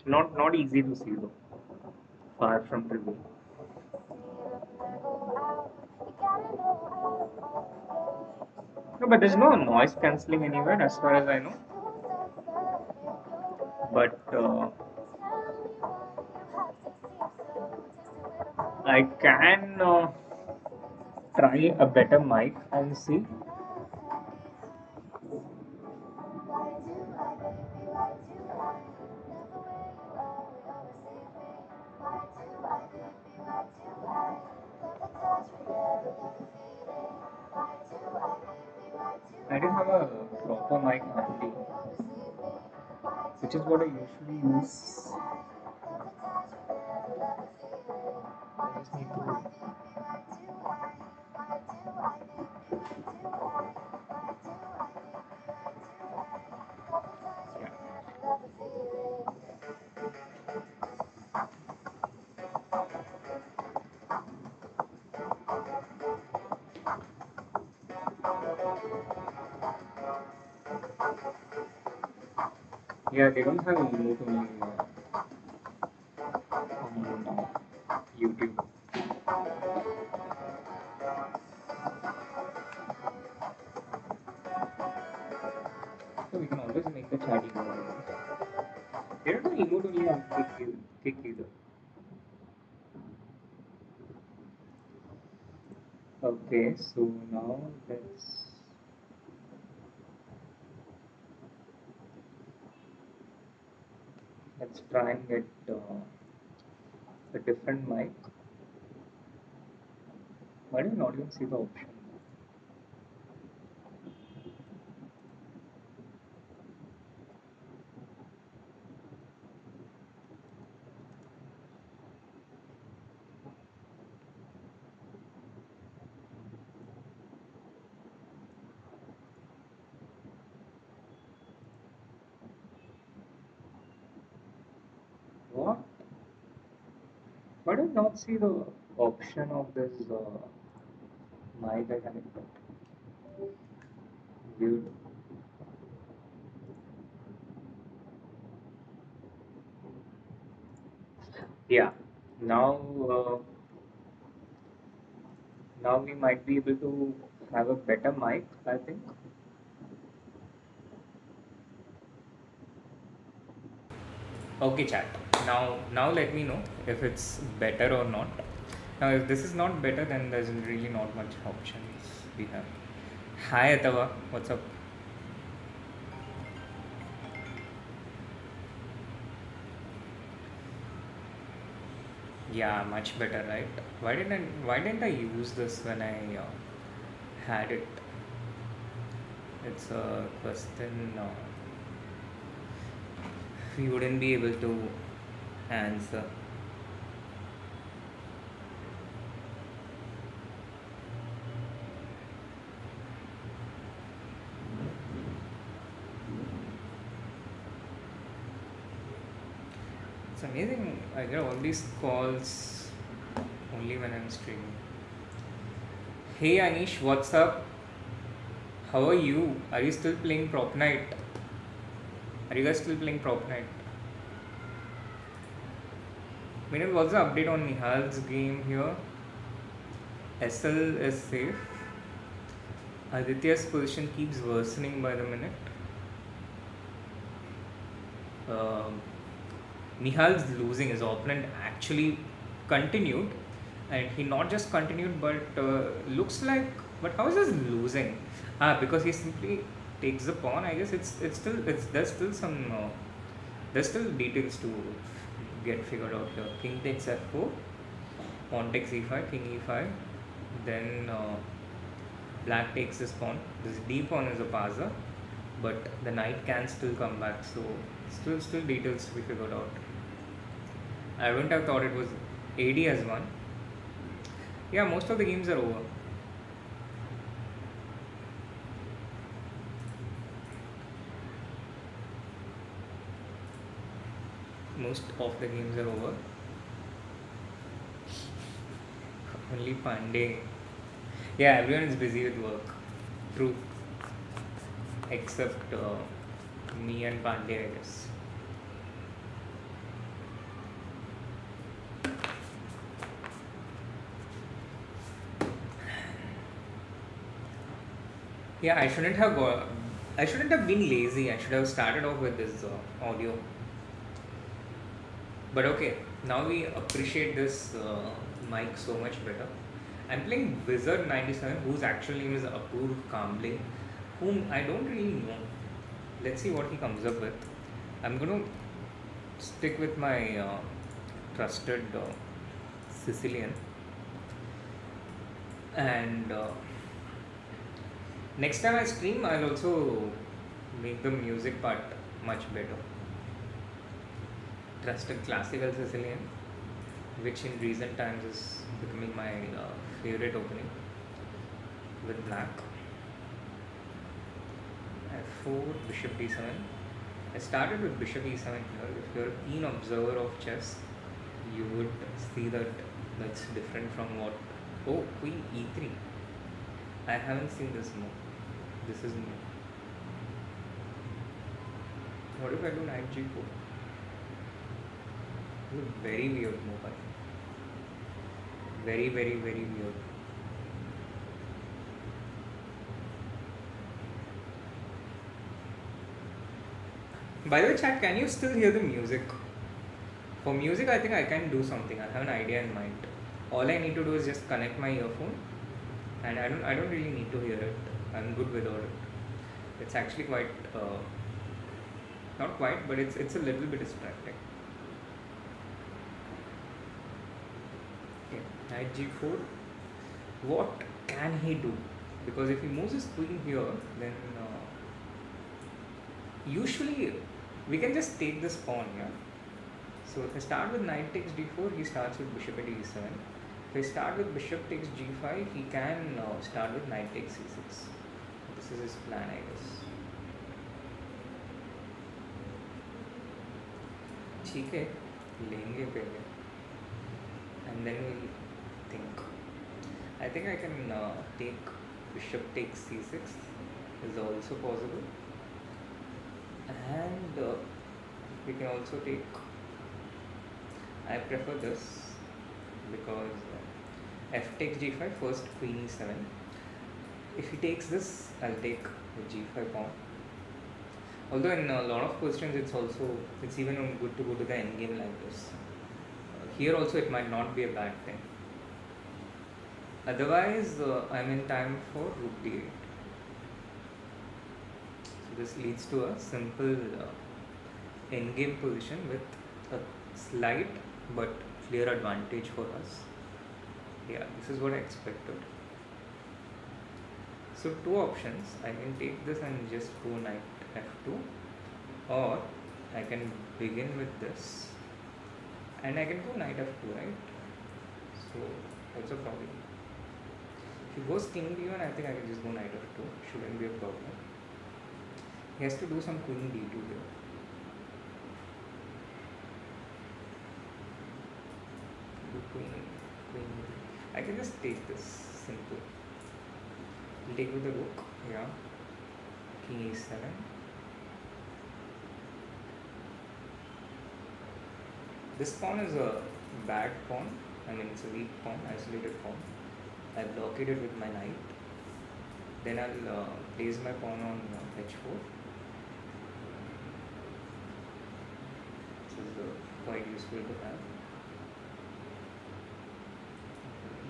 Not easy to see though. Far from trivial. No, but there's no noise cancelling anywhere as far as I know. But I can try a better mic and see. I didn't have a proper mic handy, which is what I usually use. I just need to. Yeah, they don't have a remote only on YouTube. So we can always make the chat emote. They don't have emote only on Kick either. Okay, so now let's try and get a different mic. Why do you not even see the option? What? Why do you not see the option of this mic I connected? Weird. Yeah. Now, now we might be able to have a better mic, I think. Okay, chat. Now let me know if it's better or not. Now, if this is not better, then there's really not much options we have. Hi, Atava. What's up? Yeah, much better, right? Why didn't I use this when I had it? It's a question we wouldn't be able to answer. It's amazing. I get all these calls only when I'm streaming. Hey Anish, what's up? How are you? Are you still playing Prop Night? Are you guys still playing Prop Night? Meanwhile, what's the update on Nihal's game here? SL is safe. Aditya's position keeps worsening by the minute. Nihal's losing. His opponent actually continued, and he not just continued but looks like. But how is he losing? Because he simply takes the pawn. I guess there's still details to get figured out here. King takes f4, pawn takes e5, king e5, Then black takes this pawn. This d pawn is a passer, but the knight can still come back. So still details to be figured out. I wouldn't have thought it was AD as one. Yeah, most of the games are over. Most of the games are over. Only Pandey. Yeah, everyone is busy with work. True. Except me and Pandey, I guess. Yeah, I shouldn't have been lazy. I should have started off with this audio. But okay, now we appreciate this mic so much better. I'm playing Wizard 97, whose actual name is Apurv Kamble, whom I don't really know. Let's see what he comes up with. I'm gonna stick with my trusted Sicilian, and next time I stream, I'll also make the music part much better. Trusted classical Sicilian, which in recent times is becoming my favorite opening with black. F4, bishop d7. I started with bishop e7 here. If you're a keen observer of chess, you would see that that's different from what. Oh, queen e3. I haven't seen this move. This is new. What if I do knight g4? This is a very weird move, I think. Very, very, very weird. By the way, chat, can you still hear the music? For music, I think I can do something. I have an idea in mind. All I need to do is just connect my earphone, and I don't really need to hear it. I'm good without it. It's actually quite, not quite, but it's a little bit distracting. Okay, knight g4. What can he do? Because if he moves his queen here, then usually we can just take this pawn, yeah. So if I start with knight takes d4, he starts with bishop at e7. If I start with bishop takes g5, he can start with knight takes c6. This is his plan, I guess. ठीक है, लेंगे पहले, and then we'll think. I think I can take bishop takes c6 is also possible, and we can also take. I prefer this because f takes g5, first queen e7. If he takes this, I'll take the g5 pawn. Although in a lot of questions it's even good to go to the endgame like this. Here also it might not be a bad thing. Otherwise, I'm in time for rook d8. So this leads to a simple endgame position with a slight but clear advantage for us. Yeah, this is what I expected. So two options. I can take this and just go knight f2, or I can begin with this and I can go knight f2, right? So that's a problem. If he goes king d1, I think I can just go knight f2. Shouldn't be a problem. He has to do some queen d2 here. Queen. I can just take this simple. We'll take with the rook, yeah. King e7. This pawn is a bad pawn. I mean, it's a weak pawn, isolated pawn. I blockade it with my knight. Then I'll place my pawn on h4. This is quite useful to have.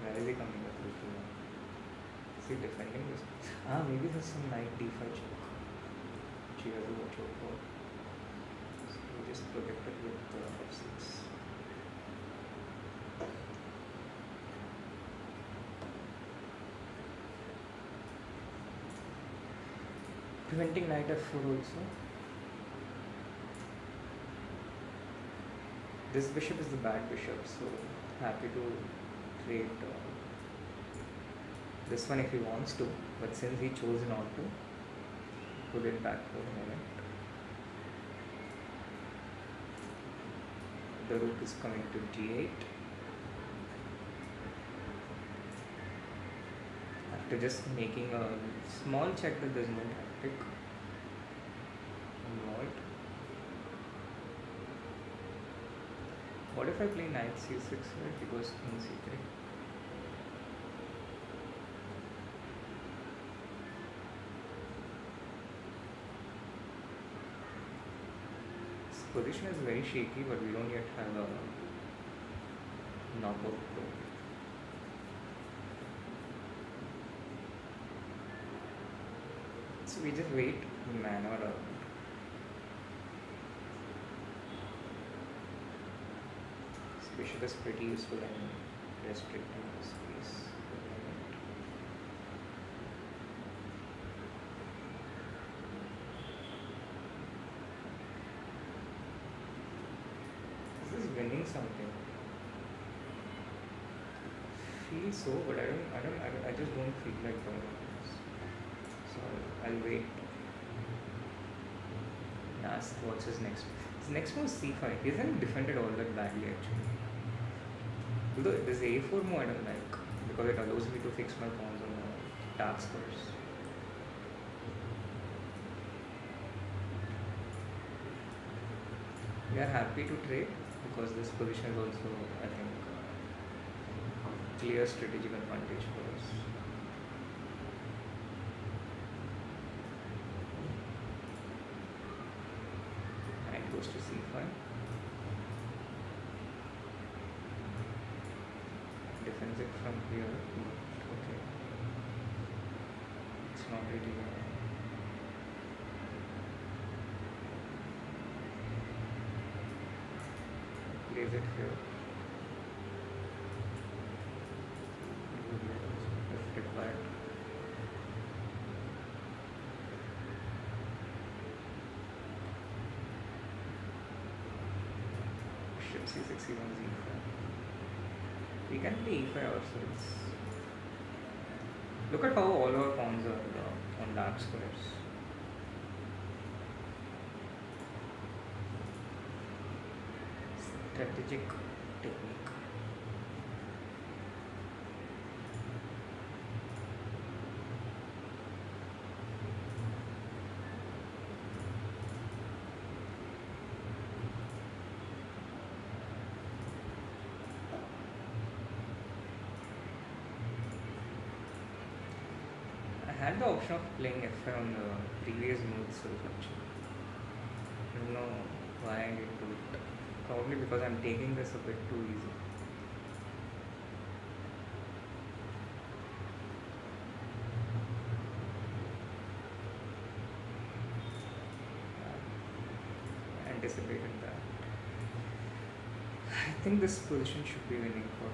Where is he coming up with? Is he defending this? Maybe there's some knight d5 check, which he has to watch out for. So we just protect it with f6. Preventing knight f4 also. This bishop is the bad bishop, so happy to trade this one if he wants to, but since he chose not to, put it back for a moment. The rook is coming to g8. After just making a small check that there's no tactic involved. What if I play knight c6 here? He goes king c3. This position is very shaky, but we don't yet have a knockout pro. So we just wait, maneuver around. Bishop is pretty useful in restricting the space. This is winning something. Feels so, but I just don't feel like going on this. So I'll wait. And ask what's his next. His next move is c5. He hasn't defended all that badly actually. Although this a4 move I don't like because it allows me to fix my pawns on the dark squares. We are happy to trade because this position is also, I think, clear strategic advantage for us. Knight goes to c5. Defends it from here. Okay. It's not really plays it here. If required. Bishop c6, c1, z5. We can play e5 ourselves. Look at how all our pawns are on dark squares. Strategic technique. I had the option of playing f5 on the previous move itself actually. I don't know why I didn't do it. Probably because I'm taking this a bit too easy. Anticipated that. I think this position should be winning for me.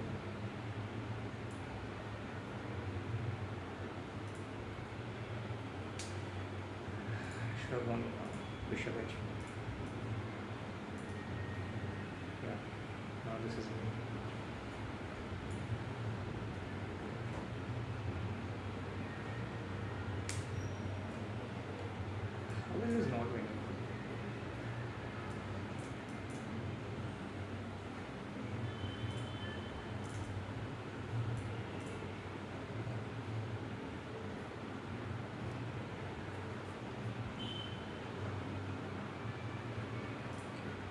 Should have gone bishop h. Yeah, now this is winning. How is this not winning?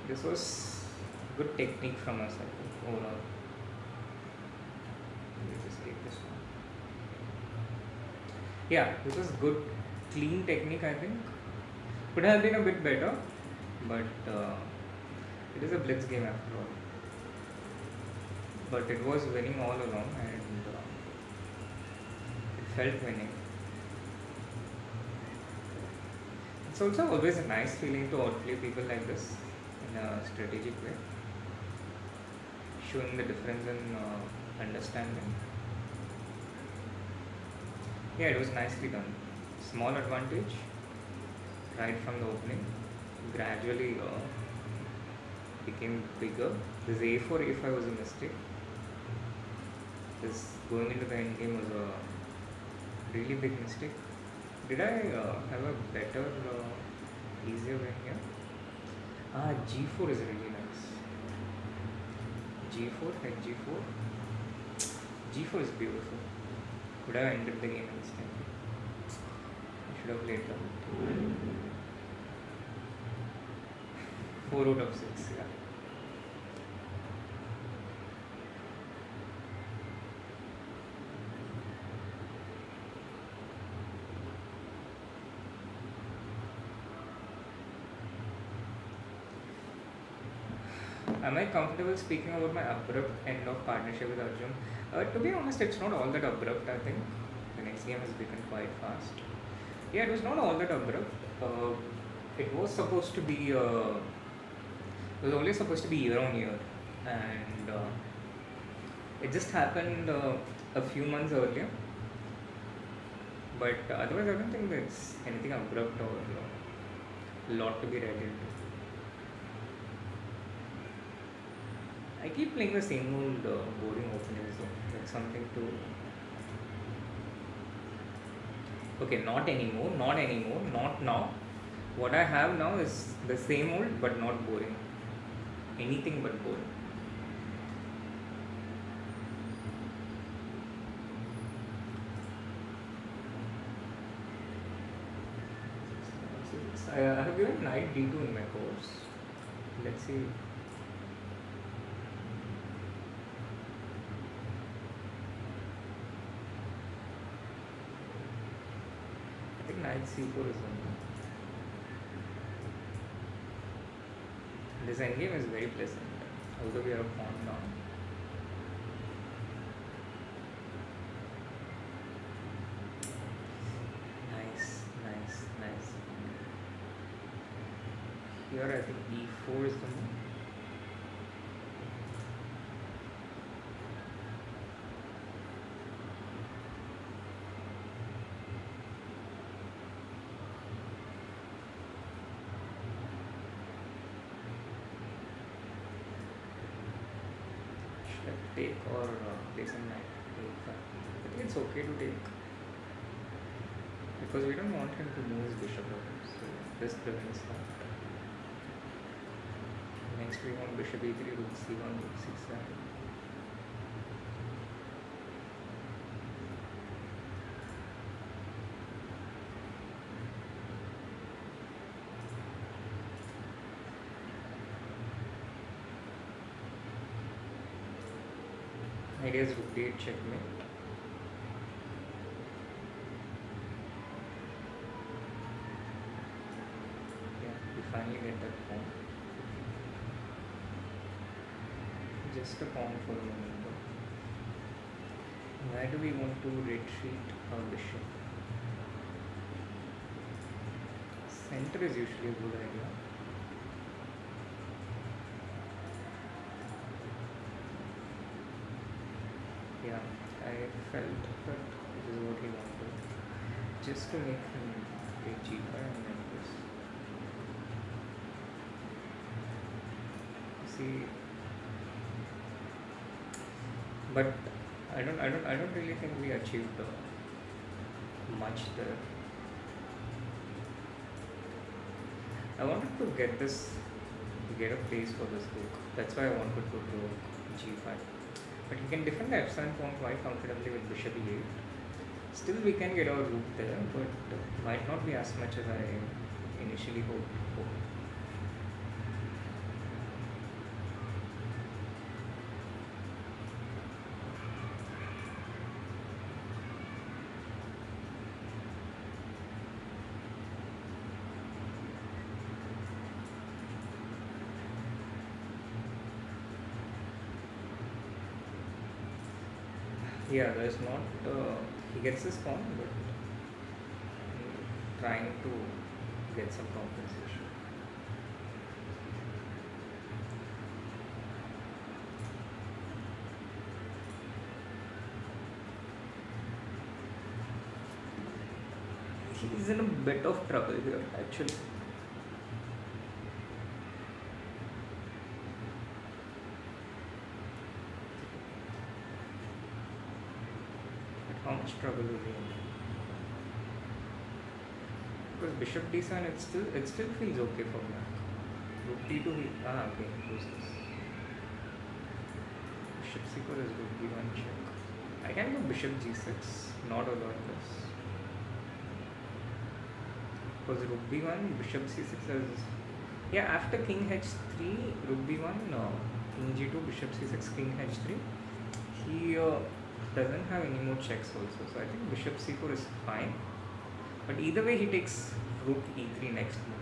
This was good technique from us, I think, overall. Let me just take this one. Yeah, this was good, clean technique, I think. Could have been a bit better, but it is a blitz game after all. But it was winning all along and it felt winning. It's also always a nice feeling to outplay people like this in a strategic way, showing the difference in understanding. Yeah, it was nicely done. Small advantage, right from the opening, gradually became bigger. This A4 A5 was a mistake. This going into the end game was a really big mistake. Did I have a better, easier win here? G4 is really nice. G4 and G4. G4 is beautiful. Could have ended the game instantly. I should have played that. 4 out of 6, yeah. Am I comfortable speaking about my abrupt end of partnership with Arjun? To be honest, it's not all that abrupt, I think. The next game has begun quite fast. Yeah, it was not all that abrupt. It was supposed to be, it was only supposed to be year on year. And it just happened a few months earlier. But otherwise, I don't think there's anything abrupt or a lot to be read into. I keep playing the same old boring openings though. That's something to. Okay, not anymore, not now. What I have now is the same old but not boring. Anything but boring. I have given knight d2 in my course. Let's see. I think knight c4 is on. This endgame is very pleasant, although we are a pawn now. Nice. Here I think e4 is the move. Should I take or play some knight? I think it's okay to take because we don't want him to move his bishop over, so this prevents that. Next we want bishop e3, rook c1, rook c7. Idea is rook d8 checkmate. Yeah, we finally get that pawn. Just a pawn for the moment though. Where do we want to retreat our bishop? Center is usually a good idea. Yeah, I felt that this is what he wanted. Just to make him take g5 and then this. See, but I don't really think we achieved much there. I wanted to get a place for this rook. That's why I wanted to go g5. But he can defend the f7 pawn quite comfortably with bishop e8. Still we can get our rook there, but might not be as much as I initially hoped for. Yeah, there's not. He gets this pawn, but trying to get some compensation. He's in a bit of trouble here, actually. But how much trouble is he in? Because bishop d7, it still feels okay for black. Rook d2, okay, who's this? Bishop c4 is rook d1 check. I can go bishop g6, not allowing this. Because rook b1, bishop c6 is... Yeah, after king h3, rook b1, king g2, bishop c6, king h3, he doesn't have any more checks also. So I think bishop c4 is fine. But either way, he takes rook e3 next move.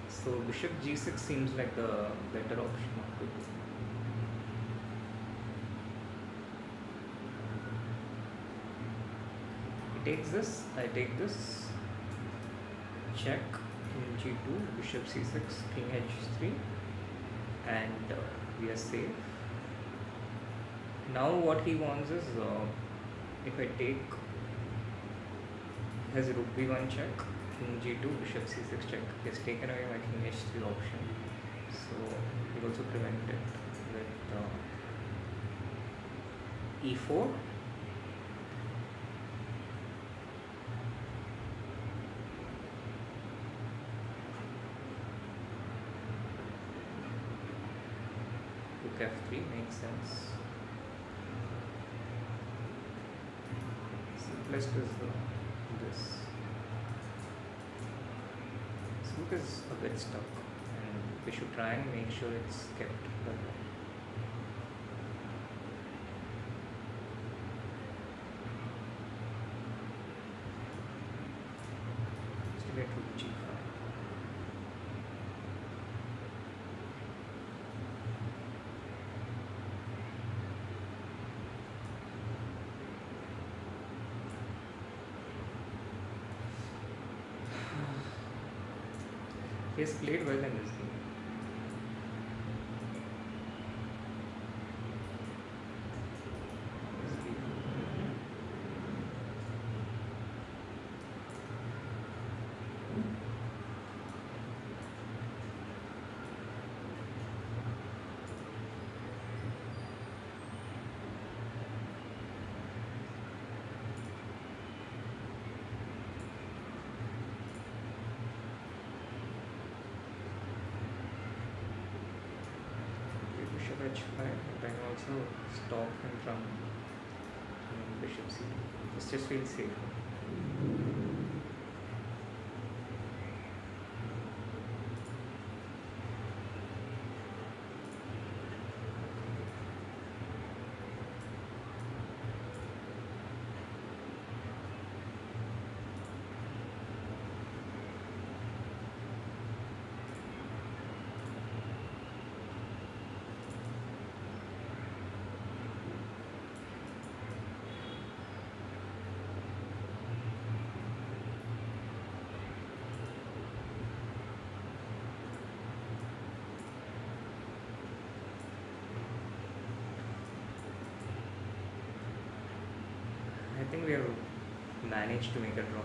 So bishop g6 seems like the better option. He takes this, I take this, check, king g2, bishop c6, king h3, and we are safe. Now what he wants is, if I take, has rook b1 check, king g2, bishop c6 check. He has taken away my king h3 option. So he also prevent it with e4. Rook f3 makes sense. Simplest is this. This rook is a bit stuck, and we should try and make sure it's kept that way. Still get rook g5. He has played well in this game. Bishop h5, but I can also stop him from bishop c2. This just feels safer. I think we have managed to make a draw.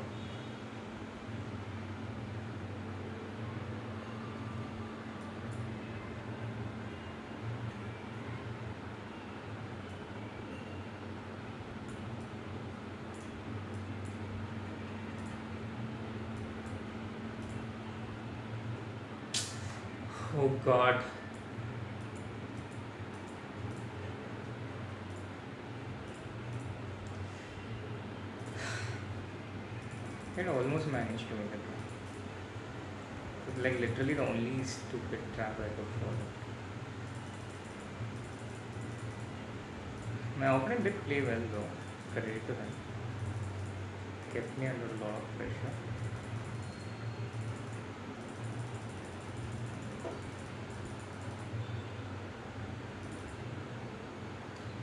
Oh God. I almost managed to make it. It's like literally the only stupid trap I could follow. My opponent did play well though, credit to him. Kept me under a lot of pressure.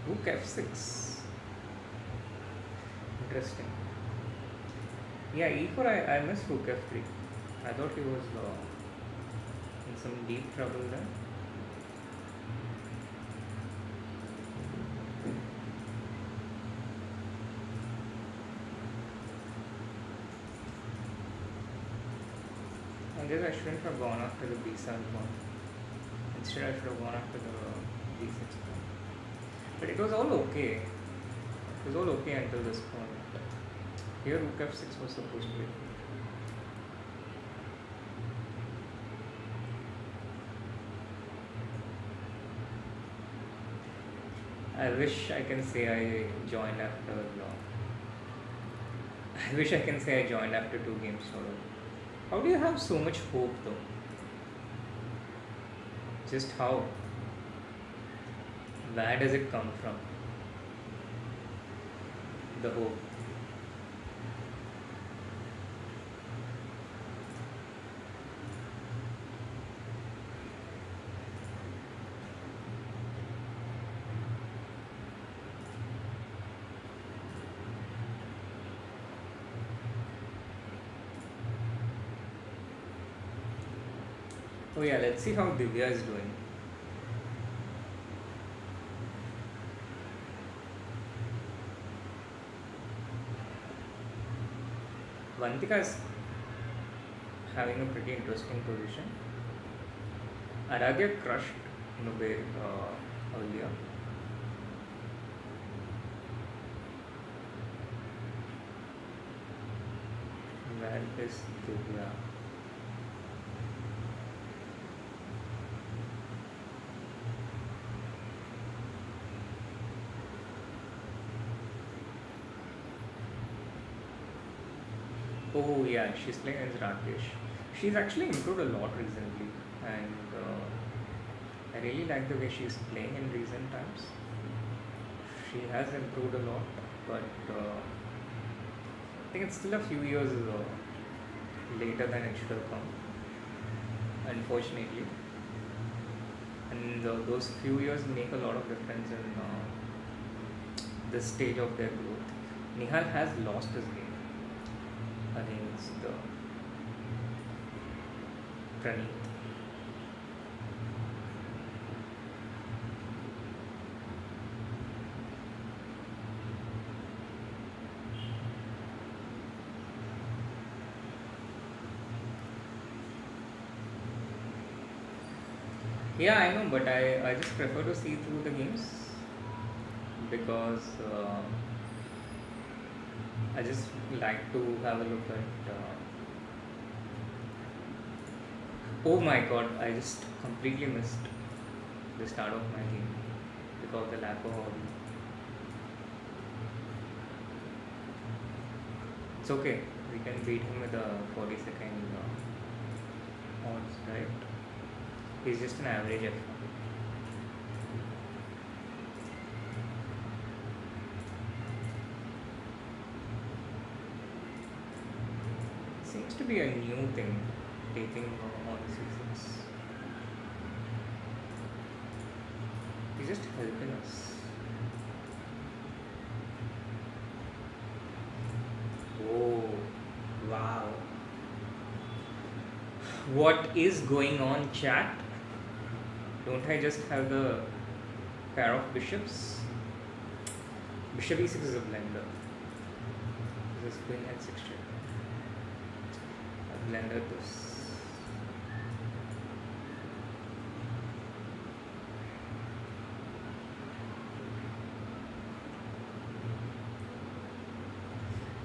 Rook f6. Interesting. Yeah, e4 I missed rook f3. I thought he was in some deep trouble there. I guess I shouldn't have gone after the B7 one. Instead, I should have gone after the B6 one. But it was all okay. It was all okay until this point. Here, Rook F6 was supposed to be. I wish I can say I joined after. I wish I can say I joined after 2 games solo. How do you have so much hope though? Just how? Where does it come from? The hope. Oh yeah, let's see how Divya is doing. Vantika is having a pretty interesting position. Aradia crushed Nubel earlier. Where is Divya? Oh yeah, she's playing as Rakesh. She's actually improved a lot recently, and I really like the way she's playing in recent times. She has improved a lot, but I think it's still a few years later than it should have come, unfortunately. And those few years make a lot of difference in this stage of their growth. Nihal has lost his game against Praneeth. Yeah, I know, but I just prefer to see through the games because I just like to have a look at. Oh my god, I just completely missed the start of my game because of the lack of audio. It's okay, we can beat him with a 40-second odds, right? He's just an average F1. Seems to be a new thing, taking all the seasons. He's just helping us. Oh, wow. What is going on, chat? Don't I just have the pair of bishops? Bishop e6 is a blender. This is queen h6 check. I blended this.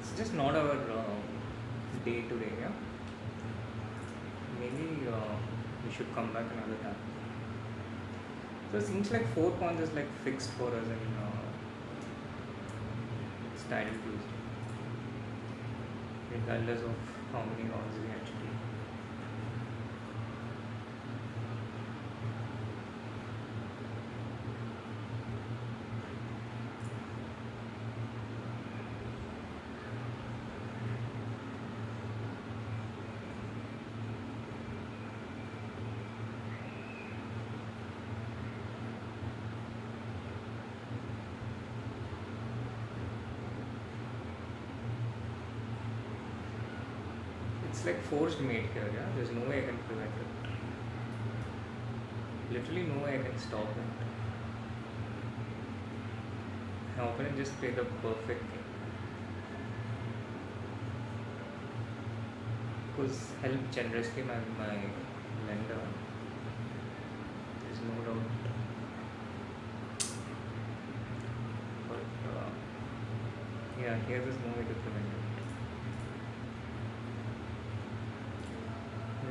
It's just not our day today, yeah? Maybe we should come back another time. So it seems like 4 pawns is like fixed for us in style Tuesday, regardless of how many rounds we actually. It's like forced mate here, yeah? There's no way I can prevent it. Literally no way I can stop it. My opponent just played the perfect thing. who's helped generously my lender. There's no doubt. But yeah, here's this movie documentary.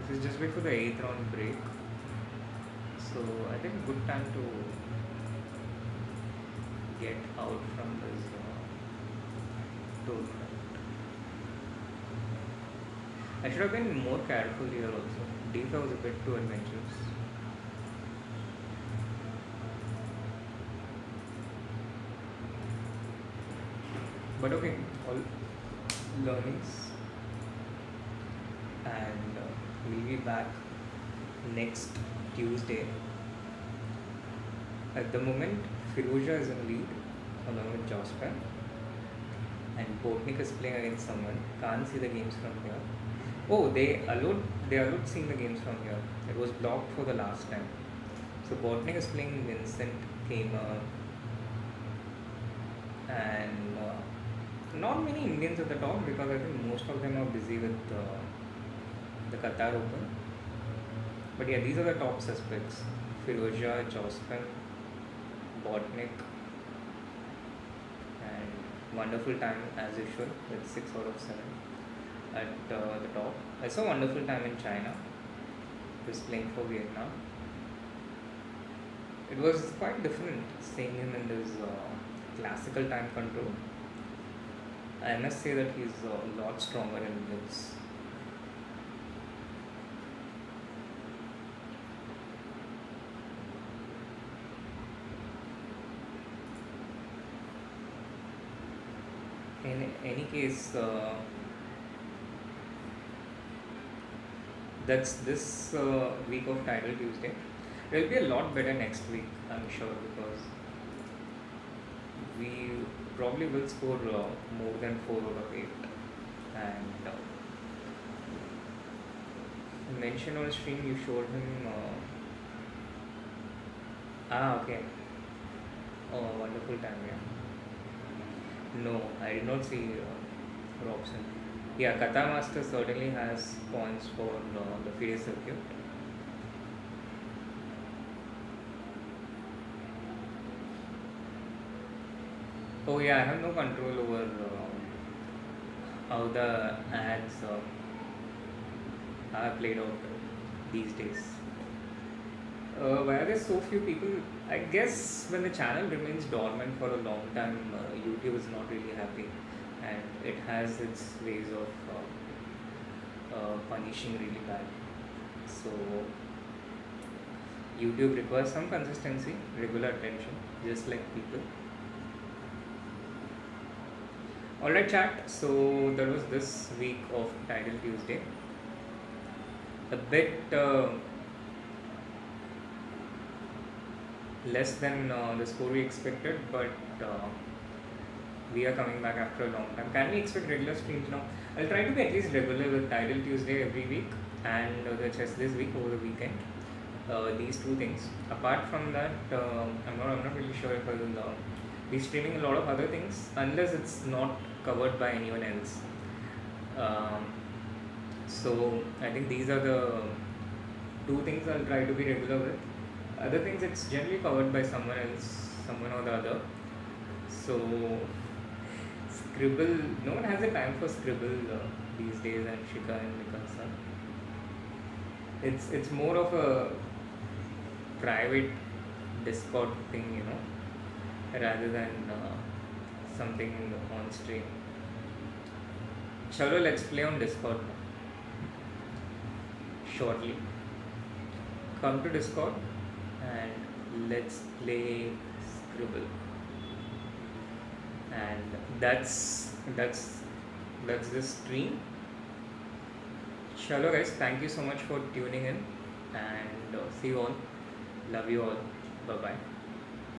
This is just before the 8th round break. So I think good time to get out from this tournament. I should have been more careful here also. D5 was a bit too adventurous. But okay, all learnings, and we'll be back next Tuesday. At the moment, Firouzja is in lead along with Jospan, and Botnik is playing against someone. Can't see the games from here. Oh, they allowed seeing the games from here. It was blocked for the last time. So Botnik is playing Vincent Gamer, and not many Indians at the top because I think most of them are busy with the Qatar Open. But yeah, these are the top suspects: Firouzja, Jospan, Botnik, and wonderful time as usual with 6 out of 7 at the top. I saw wonderful time in China. He was playing for Vietnam. It was quite different seeing him in this classical time control. I must say that he's a lot stronger in blitz. In any case, that's this week of Title Tuesday. It will be a lot better next week, I'm sure, because we probably will score more than 4 out of 8. And you mentioned on stream you showed him. Okay. Oh, wonderful time, yeah. No, I did not see Robson. Yeah, Kata Master certainly has points for the FIDE circuit. Oh yeah, I have no control over how the ads are played out these days. Why are there so few people? I guess when the channel remains dormant for a long time, YouTube is not really happy, and it has its ways of punishing really bad. So YouTube requires some consistency, regular attention, just like people. Alright, chat. So that was this week of Title Tuesday. A bit less than the score we expected, but we are coming back after a long time. Can we expect regular streams now? I'll try to be at least regular with Title Tuesday every week and the chess this week over the weekend. These two things. Apart from that, I'm not really sure if I will be streaming a lot of other things unless it's not covered by anyone else. So I think these are the two things I'll try to be regular with. Other things it's generally covered by someone else, someone or the other. So Scribble, no one has a time for Scribble these days, and Shika and Mikasa. It's more of a private Discord thing, rather than something on stream. Chalo, let's play on Discord shortly. Come to Discord and let's play Scribble. And that's this stream. Chalo guys, thank you so much for tuning in, and see you all. Love you all. Bye bye.